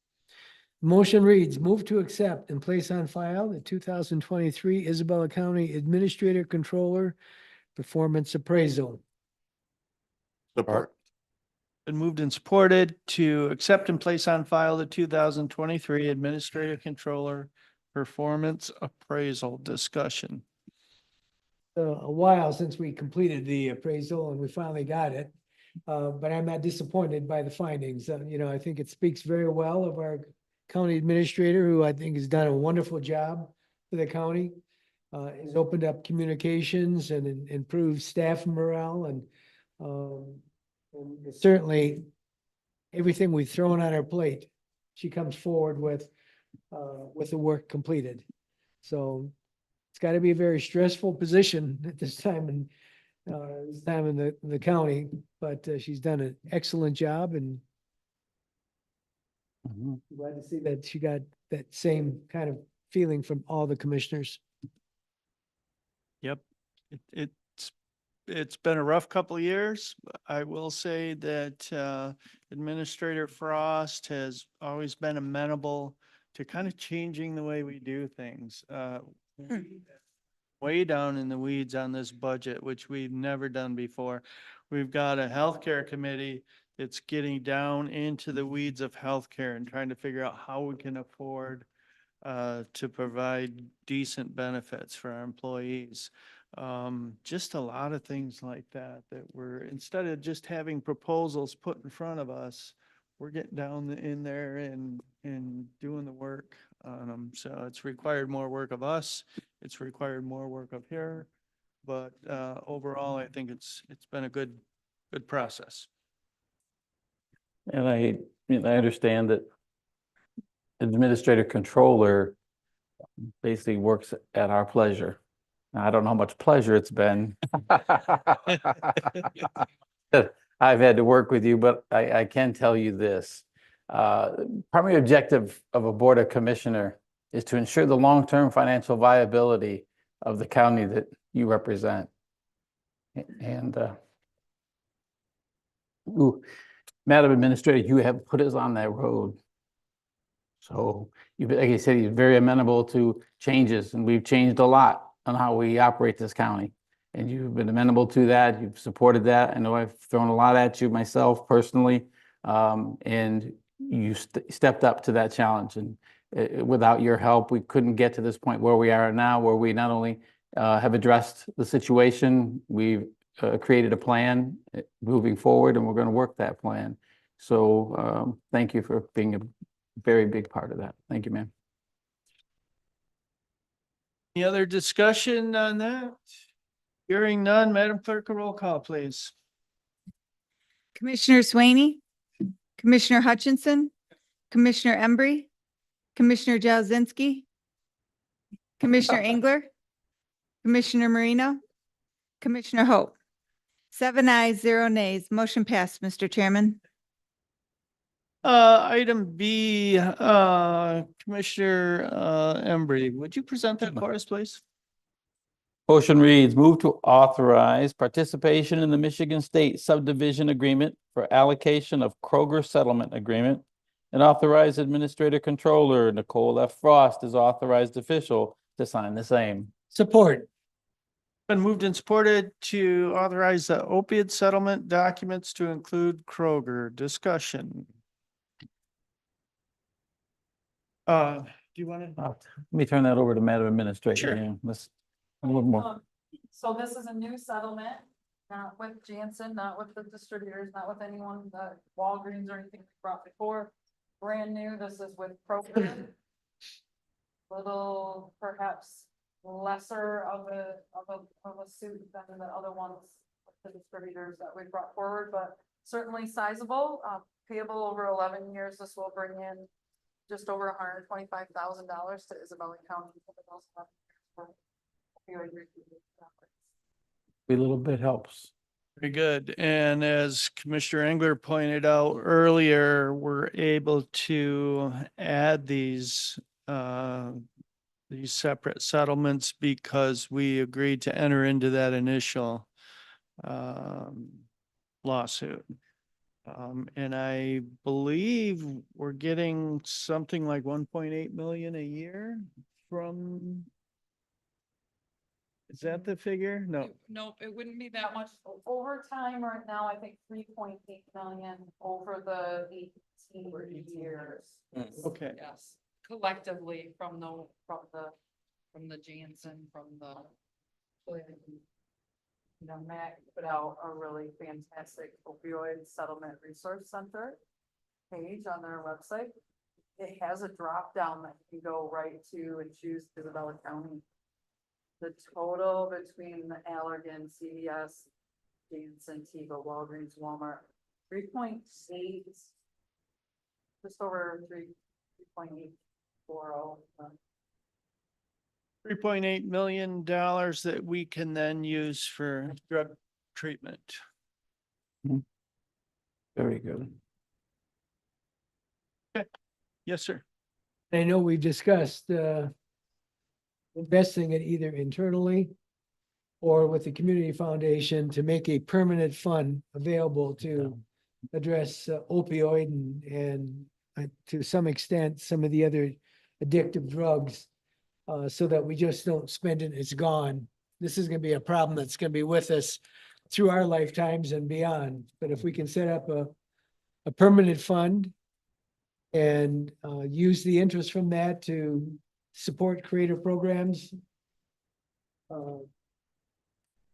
Motion reads, move to accept and place on file the 2023 Isabella County Administrator Controller Performance Appraisal. Support. Been moved and supported to accept and place on file the 2023 Administrator Controller Performance Appraisal discussion. A while since we completed the appraisal and we finally got it. But I'm not disappointed by the findings. I think it speaks very well of our county administrator, who I think has done a wonderful job for the county. Has opened up communications and improved staff morale and certainly everything we've thrown on our plate, she comes forward with the work completed. So it's got to be a very stressful position at this time in the county, but she's done an excellent job, and glad to see that she got that same kind of feeling from all the commissioners. Yep, it's been a rough couple of years. I will say that Administrator Frost has always been amenable to kind of changing the way we do things. Way down in the weeds on this budget, which we've never done before. We've got a healthcare committee that's getting down into the weeds of healthcare and trying to figure out how we can afford to provide decent benefits for our employees. Just a lot of things like that we're, instead of just having proposals put in front of us, we're getting down in there and doing the work on them. So it's required more work of us. It's required more work of here. But overall, I think it's been a good process. And I understand that administrator controller basically works at our pleasure. Now, I don't know how much pleasure it's been. I've had to work with you, but I can tell you this. Primary objective of a board of commissioner is to ensure the long-term financial viability of the county that you represent. And Madam Administrator, you have put us on that road. So like I said, you're very amenable to changes, and we've changed a lot on how we operate this county. And you've been amenable to that. You've supported that. I know I've thrown a lot at you myself personally, and you stepped up to that challenge. And without your help, we couldn't get to this point where we are now, where we not only have addressed the situation, we've created a plan moving forward, and we're going to work that plan. So thank you for being a very big part of that. Thank you, ma'am. Any other discussion on that? Hearing none, Madam Clerk, a roll call, please. Commissioner Swaney, Commissioner Hutchinson, Commissioner Embry, Commissioner Jelezinski, Commissioner Engler, Commissioner Marino, Commissioner Hope. 7 ayes, 0 nays. Motion passed, Mr. Chairman. Item B, Commissioner Embry, would you present that for us, please? Motion reads, move to authorize participation in the Michigan State Subdivision Agreement for allocation of Kroger Settlement Agreement, and authorize Administrator Controller Nicole F. Frost as authorized official to sign the same. Support. Been moved and supported to authorize the opioid settlement documents to include Kroger. Discussion. Do you want to? Let me turn that over to Madam Administrator. Sure. Yeah, let's a little more. So this is a new settlement, not with Janssen, not with the distributors, not with anyone, the Walgreens or anything we brought before. Brand new, this is with Kroger. Little, perhaps lesser of a suit than the other ones with the distributors that we brought forward, but certainly sizable. payable over 11 years. This will bring in just over $125,000 to Isabella County. for those 11 years for opioid recovery efforts. A little bit helps. Very good. And as Commissioner Engler pointed out earlier, we're able to add these separate settlements because we agreed to enter into that initial lawsuit. And I believe we're getting something like 1.8 million a year from. Is that the figure? No. Nope, it wouldn't be that much. Over time right now, I think 3.8 million over the 18 years. Okay. Yes, collectively from the Janssen, from the. You know, Matt put out a really fantastic opioid settlement resource center page on their website. It has a drop down that you can go right to and choose Isabella County. The total between the Allergan, CVS, Janssen, Teva, Walgreens, Walmart, 3.8, just over 3.840. $3.8 million that we can then use for drug treatment. Very good. Yes, sir. I know we've discussed investing it either internally or with the community foundation to make a permanent fund available to address opioid and to some extent, some of the other addictive drugs, so that we just don't spend it, it's gone. This is gonna be a problem that's gonna be with us through our lifetimes and beyond. But if we can set up a permanent fund and use the interest from that to support creative programs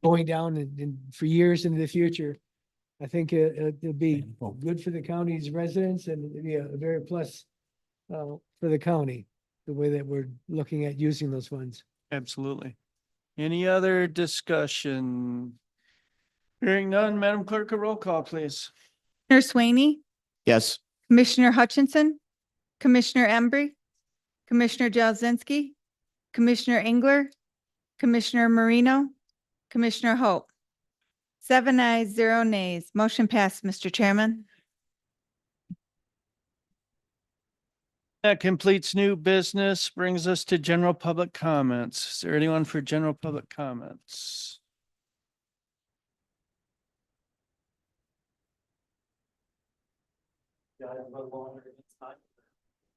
going down and for years into the future, I think it'll be good for the county's residents and it'll be a very plus for the county, the way that we're looking at using those funds. Absolutely. Any other discussion? Hearing none, Madam Clerk, a roll call, please. Commissioner Swaney, Yes. Commissioner Hutchinson, Commissioner Embry, Commissioner Jazinski, Commissioner Engler, Commissioner Marino, Commissioner Hope. 7 ayes, 0 nays. Motion passed, Mr. Chairman. That completes new business, brings us to general public comments. Is there anyone for general public comments?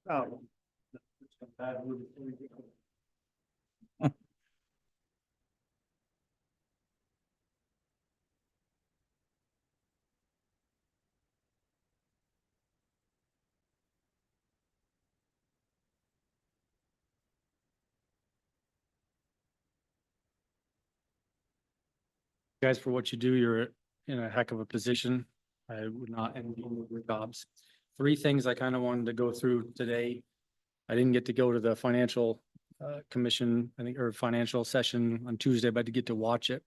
Oh. Guys, for what you do, you're in a heck of a position. I would not envy your jobs. 3 things I kind of wanted to go through today. I didn't get to go to the financial commission, I think, or financial session on Tuesday, but I did get to watch it.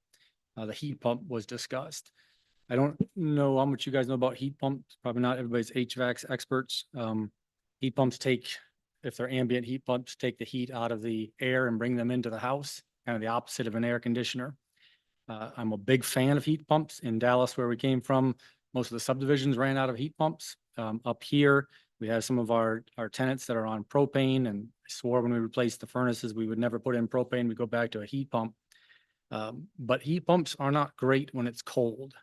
The heat pump was discussed. I don't know how much you guys know about heat pumps. Probably not everybody's HVAC experts. Heat pumps take, if they're ambient heat pumps, take the heat out of the air and bring them into the house, kind of the opposite of an air conditioner. I'm a big fan of heat pumps. In Dallas, where we came from, most of the subdivisions ran out of heat pumps. Up here, we have some of our tenants that are on propane, and I swore when we replaced the furnaces, we would never put in propane. We go back to a heat pump. But heat pumps are not great when it's cold.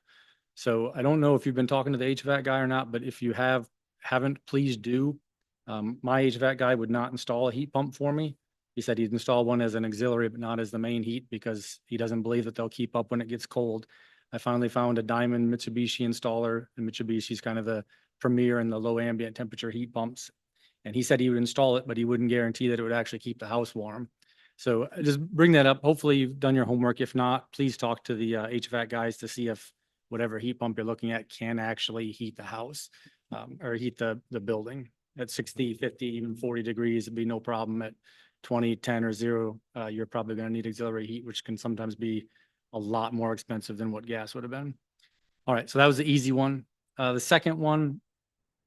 So I don't know if you've been talking to the HVAC guy or not, but if you haven't, please do. My HVAC guy would not install a heat pump for me. He said he'd install one as an auxiliary, but not as the main heat, because he doesn't believe that they'll keep up when it gets cold. I finally found a Diamond Mitsubishi installer, and Mitsubishi's kind of the premier in the low ambient temperature heat pumps. And he said he would install it, but he wouldn't guarantee that it would actually keep the house warm. So just bring that up. Hopefully you've done your homework. If not, please talk to the HVAC guys to see if whatever heat pump you're looking at can actually heat the house or heat the building at 60, 50, even 40 degrees. It'd be no problem. At 20, 10 or 0, you're probably going to need auxiliary heat, which can sometimes be a lot more expensive than what gas would have been. All right. So that was the easy one. The second one,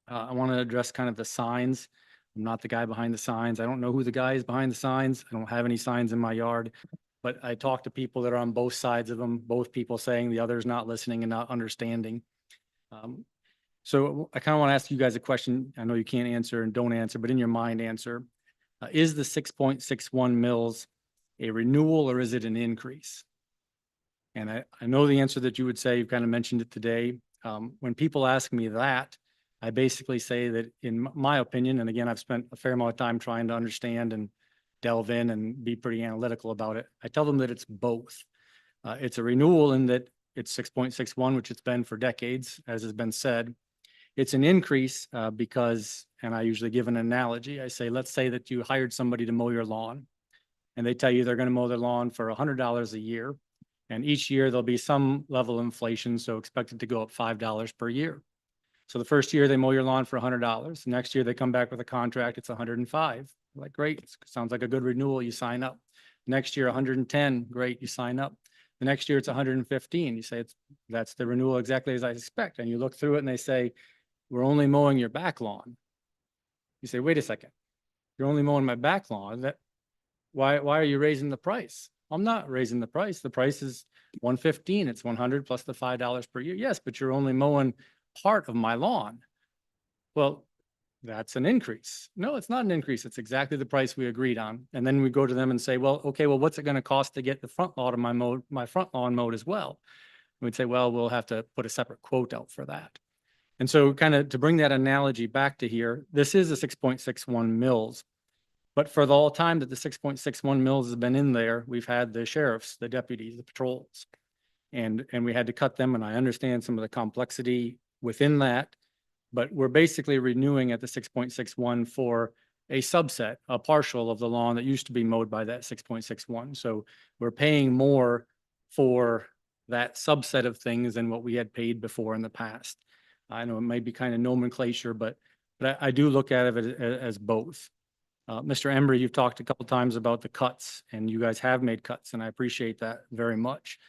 I want to address kind of the signs. I'm not the guy behind the signs. I don't know who the guy is behind the signs. I don't have any signs in my yard. But I talk to people that are on both sides of them, both people saying the other's not listening and not understanding. So I kind of want to ask you guys a question. I know you can't answer and don't answer, but in your mind answer. Is the 6.61 mils a renewal or is it an increase? And I know the answer that you would say, you've kind of mentioned it today. When people ask me that, I basically say that in my opinion, and again, I've spent a fair amount of time trying to understand and delve in and be pretty analytical about it. I tell them that it's both. It's a renewal in that it's 6.61, which it's been for decades, as has been said. It's an increase because, and I usually give an analogy. I say, let's say that you hired somebody to mow your lawn and they tell you they're going to mow their lawn for $100 a year. And each year there'll be some level of inflation. So expect it to go up $5 per year. So the first year they mow your lawn for $100. Next year they come back with a contract, it's 105. Like, great, sounds like a good renewal, you sign up. Next year, 110, great, you sign up. The next year it's 115. You say that's the renewal exactly as I expect. And you look through it and they say, we're only mowing your back lawn. You say, wait a second, you're only mowing my back lawn. Why are you raising the price? I'm not raising the price. The price is 115. It's 100 plus the $5 per year. Yes, but you're only mowing part of my lawn. Well, that's an increase. No, it's not an increase. It's exactly the price we agreed on. And then we go to them and say, well, okay, well, what's it going to cost to get the front lawn of my front lawn mowed as well? And we'd say, well, we'll have to put a separate quote out for that. And so kind of to bring that analogy back to here, this is a 6.61 mils. But for the whole time that the 6.61 mils has been in there, we've had the sheriffs, the deputies, the patrols, and we had to cut them. And I understand some of the complexity within that, but we're basically renewing at the 6.61 for a subset, a partial of the lawn that used to be mowed by that 6.61. So we're paying more for that subset of things than what we had paid before in the past. I know it may be kind of nomenclature, but I do look at it as both. Mr. Embry, you've talked a couple times about the cuts, and you guys have made cuts, and I appreciate that very much.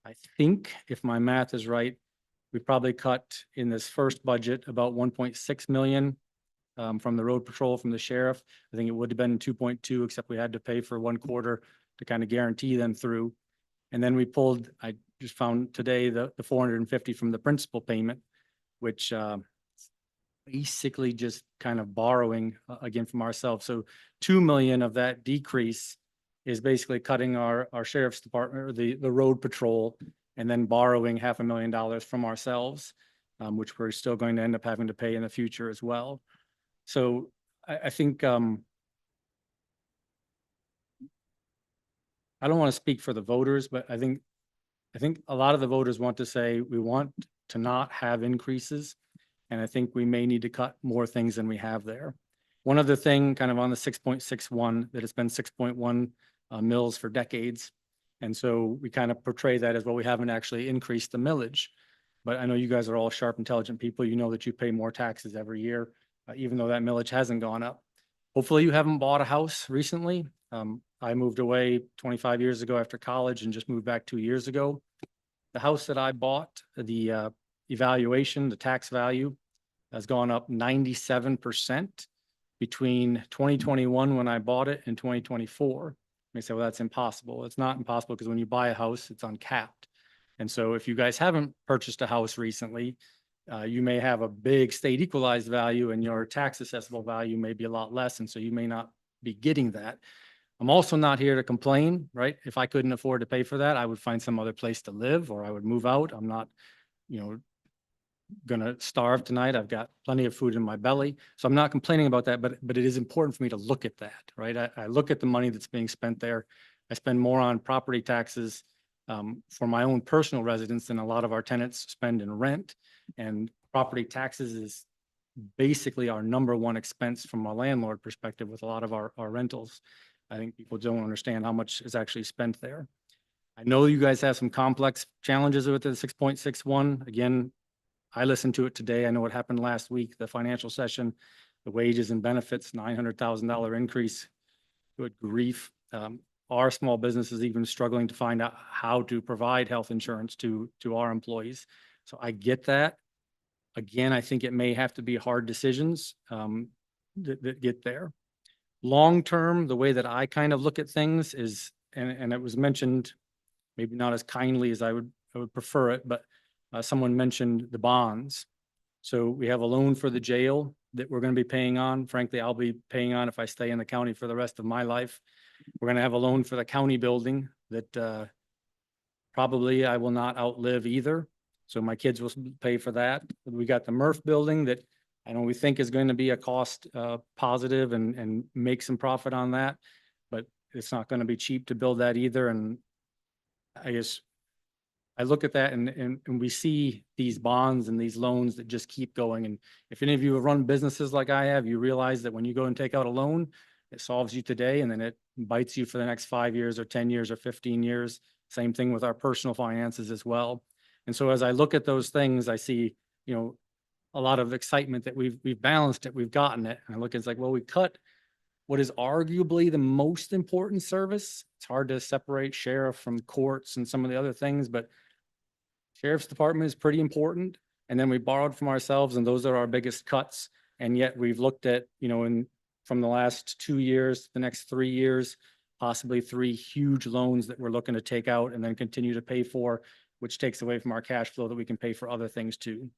I think if my math is right, we probably cut in this first budget about 1.6 million from the road patrol, from the sheriff. I think it would have been 2.2, except we had to pay for 1 quarter to kind of guarantee them through. And then we pulled, I just found today, the 450 from the principal payment, which basically just kind of borrowing again from ourselves. So 2 million of that decrease is basically cutting our sheriff's department or the road patrol and then borrowing $500,000 from ourselves, which we're still going to end up having to pay in the future as well. So I think I don't want to speak for the voters, but I think a lot of the voters want to say we want to not have increases. And I think we may need to cut more things than we have there. One other thing kind of on the 6.61, that it's been 6.1 mils for decades. And so we kind of portray that as, well, we haven't actually increased the millage. But I know you guys are all sharp, intelligent people. You know that you pay more taxes every year, even though that millage hasn't gone up. Hopefully you haven't bought a house recently. I moved away 25 years ago after college and just moved back 2 years ago. The house that I bought, the evaluation, the tax value has gone up 97% between 2021 when I bought it and 2024. You may say, well, that's impossible. It's not impossible because when you buy a house, it's uncapped. And so if you guys haven't purchased a house recently, you may have a big state equalized value and your tax assessable value may be a lot less. And so you may not be getting that. I'm also not here to complain, right? If I couldn't afford to pay for that, I would find some other place to live or I would move out. I'm not, going to starve tonight. I've got plenty of food in my belly. So I'm not complaining about that, but it is important for me to look at that, right? I look at the money that's being spent there. I spend more on property taxes for my own personal residence than a lot of our tenants spend in rent. And property taxes is basically our #1 expense from a landlord perspective with a lot of our rentals. I think people don't understand how much is actually spent there. I know you guys have some complex challenges with the 6.61. Again, I listened to it today. I know what happened last week, the financial session, the wages and benefits, $900,000 increase. Good grief. Our small business is even struggling to find out how to provide health insurance to our employees. So I get that. Again, I think it may have to be hard decisions that get there. Long-term, the way that I kind of look at things is, and it was mentioned, maybe not as kindly as I would prefer it, but someone mentioned the bonds. So we have a loan for the jail that we're going to be paying on. Frankly, I'll be paying on if I stay in the county for the rest of my life. We're going to have a loan for the county building that probably I will not outlive either. So my kids will pay for that. We got the Murph building that I know we think is going to be a cost positive and make some profit on that, but it's not going to be cheap to build that either. And I guess I look at that and we see these bonds and these loans that just keep going. And if any of you have run businesses like I have, you realize that when you go and take out a loan, it solves you today and then it bites you for the next 5 years or 10 years or 15 years. Same thing with our personal finances as well. And so as I look at those things, I see, you know, a lot of excitement that we've balanced it, we've gotten it. And I look, it's like, well, we cut what is arguably the most important service. It's hard to separate sheriff from courts and some of the other things, but sheriff's department is pretty important. And then we borrowed from ourselves and those are our biggest cuts. And yet we've looked at, you know, from the last 2 years, the next 3 years, possibly 3 huge loans that we're looking to take out and then continue to pay for, which takes away from our cash flow that we can pay for other things too.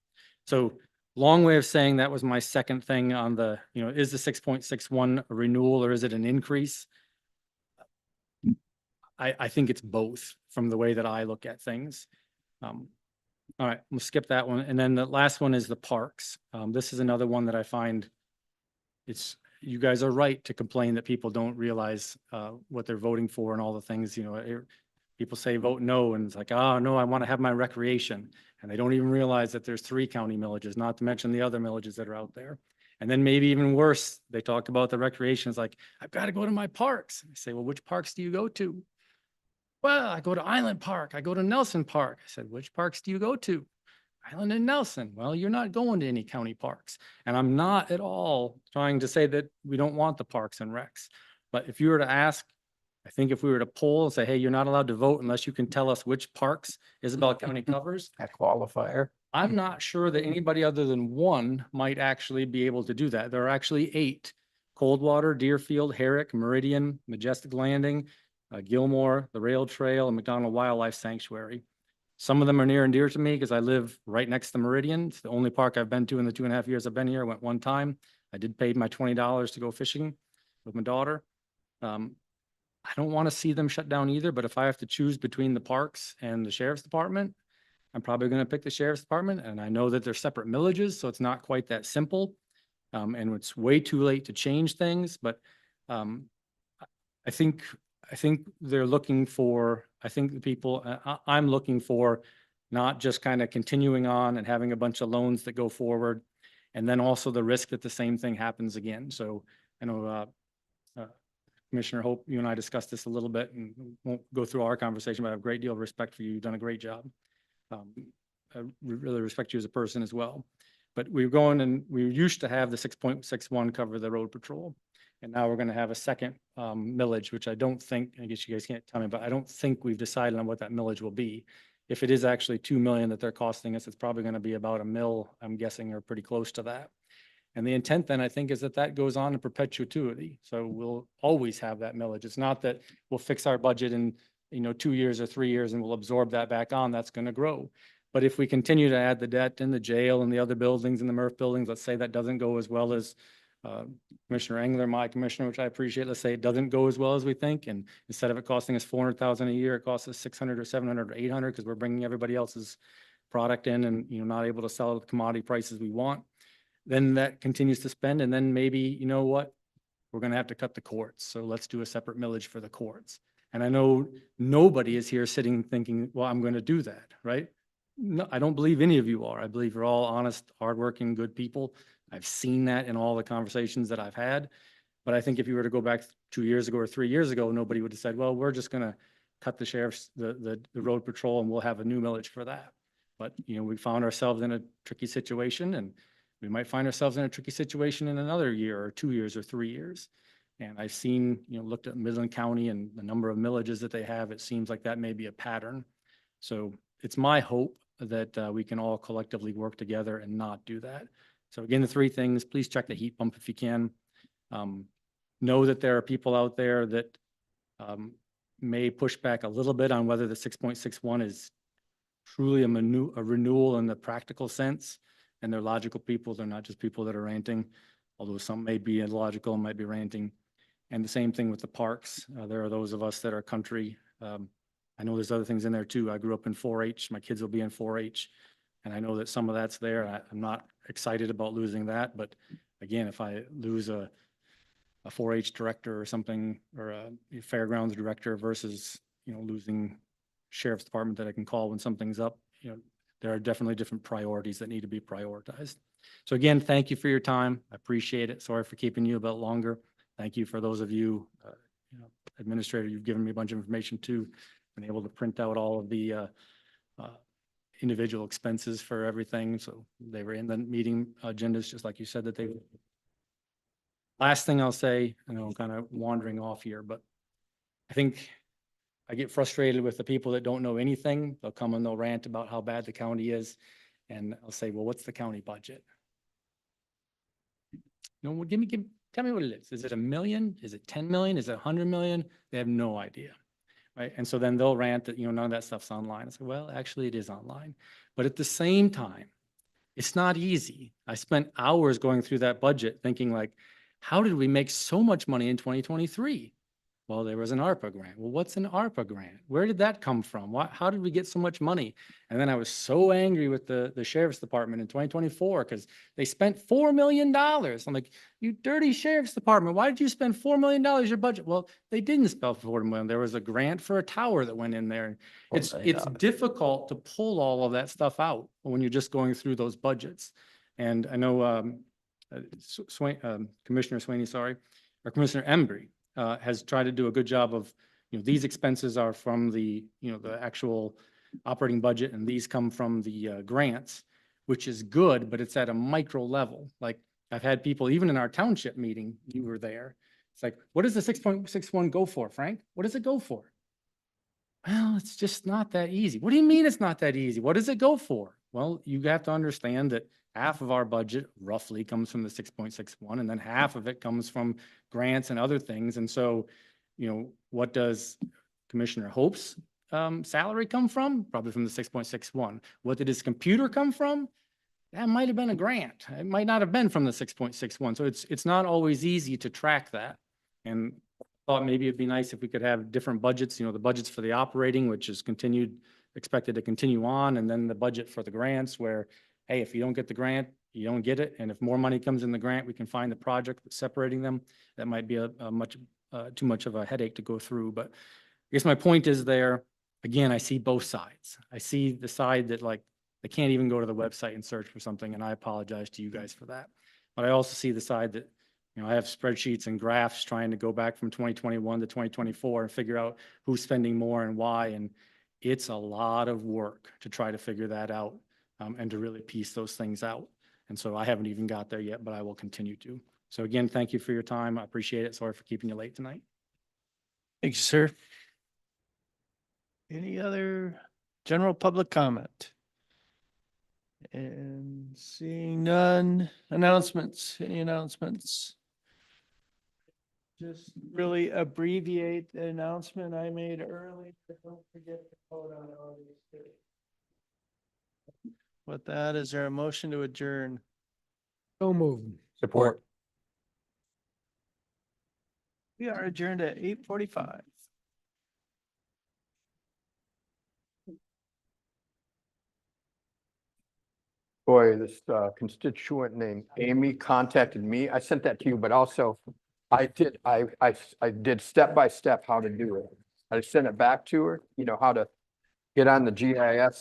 So long way of saying that was my second thing on the, you know, is the 6.61 a renewal or is it an increase? I think it's both from the way that I look at things. All right, we'll skip that one. And then the last one is the parks. This is another one that I find you guys are right to complain that people don't realize what they're voting for and all the things, you know, people say vote no, and it's like, oh, no, I want to have my recreation. And they don't even realize that there's 3 county millages, not to mention the other millages that are out there. And then maybe even worse, they talk about the recreation. It's like, I've got to go to my parks. I say, well, which parks do you go to? Well, I go to Island Park. I go to Nelson Park. I said, which parks do you go to? Island and Nelson. Well, you're not going to any county parks. And I'm not at all trying to say that we don't want the parks and recs. But if you were to ask, I think if we were to poll and say, hey, you're not allowed to vote unless you can tell us which parks Isabella County covers. A qualifier. I'm not sure that anybody other than one might actually be able to do that. There are actually 8: Coldwater, Deerfield, Herrick, Meridian, Majestic Landing, Gilmore, the Rail Trail, and McDonald Wildlife Sanctuary. Some of them are near and dear to me because I live right next to Meridian. It's the only park I've been to in the 2.5 years I've been here. I went one time. I did pay my $20 to go fishing with my daughter. I don't want to see them shut down either, but if I have to choose between the parks and the sheriff's department, I'm probably going to pick the sheriff's department. And I know that they're separate millages, so it's not quite that simple. And it's way too late to change things, but I think they're looking for, I think the people, I'm looking for not just kind of continuing on and having a bunch of loans that go forward, and then also the risk that the same thing happens again. So I know Commissioner Hope, you and I discussed this a little bit and won't go through our conversation, but I have a great deal of respect for you. You've done a great job. I really respect you as a person as well. But we're going, and we used to have the 6.61 cover the road patrol. And now we're going to have a second millage, which I don't think, I guess you guys can't tell me, but I don't think we've decided on what that millage will be. If it is actually 2 million that they're costing us, it's probably going to be about $1 million, I'm guessing, or pretty close to that. And the intent then, I think, is that that goes on in perpetuity. So we'll always have that millage. It's not that we'll fix our budget in, 2 years or 3 years and we'll absorb that back on. That's going to grow. But if we continue to add the debt in the jail and the other buildings and the Murph buildings, let's say that doesn't go as well as Commissioner Engler, my commissioner, which I appreciate, let's say it doesn't go as well as we think. And instead of it costing us $400,000 a year, it costs us $600 or $700 or $800 because we're bringing everybody else's product in and, not able to sell at the commodity prices we want. Then that continues to spend. And then maybe, you know what, we're going to have to cut the courts. So let's do a separate millage for the courts. And I know nobody is here sitting thinking, well, I'm going to do that, right? No, I don't believe any of you are. I believe you're all honest, hardworking, good people. I've seen that in all the conversations that I've had. But I think if you were to go back 2 years ago or 3 years ago, nobody would have said, well, we're just going to cut the sheriff's, the road patrol, and we'll have a new millage for that. But, we found ourselves in a tricky situation, and we might find ourselves in a tricky situation in another year or 2 years or 3 years. And I've seen, looked at Midland County and the number of millages that they have. It seems like that may be a pattern. So it's my hope that we can all collectively work together and not do that. So again, the three things, please check the heat pump if you can. Know that there are people out there that may push back a little bit on whether the 6.61 is truly a renewal in the practical sense. And they're logical people. They're not just people that are ranting, although some may be illogical and might be ranting. And the same thing with the parks. There are those of us that are country. I know there's other things in there too. I grew up in 4-H. My kids will be in 4-H. And I know that some of that's there. I'm not excited about losing that. But again, if I lose a 4-H director or something, or a fairgrounds director versus, losing sheriff's department that I can call when something's up, there are definitely different priorities that need to be prioritized. So again, thank you for your time. I appreciate it. Sorry for keeping you a bit longer. Thank you for those of you, administrator, you've given me a bunch of information too. Been able to print out all of the individual expenses for everything. So they were in the meeting agendas, just like you said that they would. Last thing I'll say, I know I'm kind of wandering off here, but I think I get frustrated with the people that don't know anything. They'll come and they'll rant about how bad the county is. And I'll say, well, what's the county budget? No, well, tell me what it is. Is it $1 million? Is it 10 million? Is it 100 million? They have no idea. Right. And so then they'll rant that, none of that stuff's online. I say, well, actually it is online. But at the same time, it's not easy. I spent hours going through that budget thinking like, how did we make so much money in 2023? Well, there was an ARPA grant. Well, what's an ARPA grant? Where did that come from? How did we get so much money? And then I was so angry with the sheriff's department in 2024 because they spent $4 million. I'm like, you dirty sheriff's department, why did you spend $4 million your budget? Well, they didn't spend $4 million. There was a grant for a tower that went in there. It's difficult to pull all of that stuff out when you're just going through those budgets. And I know Commissioner Sweeney, or Commissioner Embry, has tried to do a good job of, these expenses are from the, the actual operating budget, and these come from the grants, which is good, but it's at a micro level. Like I've had people, even in our township meeting, you were there. It's like, what does the 6.61 go for, Frank? What does it go for? Well, it's just not that easy. What do you mean it's not that easy? What does it go for? Well, you have to understand that half of our budget roughly comes from the 6.61, and then half of it comes from grants and other things. And so, what does Commissioner Hope's salary come from? Probably from the 6.61. What did his computer come from? That might have been a grant. It might not have been from the 6.61. So it's not always easy to track that. And thought maybe it'd be nice if we could have different budgets, the budgets for the operating, which is expected to continue on, and then the budget for the grants where, hey, if you don't get the grant, you don't get it. And if more money comes in the grant, we can find the project, but separating them, that might be too much of a headache to go through. But I guess my point is there, again, I see both sides. I see the side that like, they can't even go to the website and search for something. And I apologize to you guys for that. But I also see the side that, I have spreadsheets and graphs trying to go back from 2021 to 2024 and figure out who's spending more and why. And it's a lot of work to try to figure that out and to really piece those things out. And so I haven't even got there yet, but I will continue to. So again, thank you for your time. I appreciate it. Sorry for keeping you late tonight. Thank you, sir. Any other general public comment? And seeing none, announcements, any announcements? Just really abbreviate the announcement I made earlier. Don't forget to vote on August 3rd. With that, is there a motion to adjourn? So moved. Support. We are adjourned at 8:45. Boy, this constituent named Amy contacted me. I sent that to you, but also I did step by step how to do it. I sent it back to her, how to get on the GIS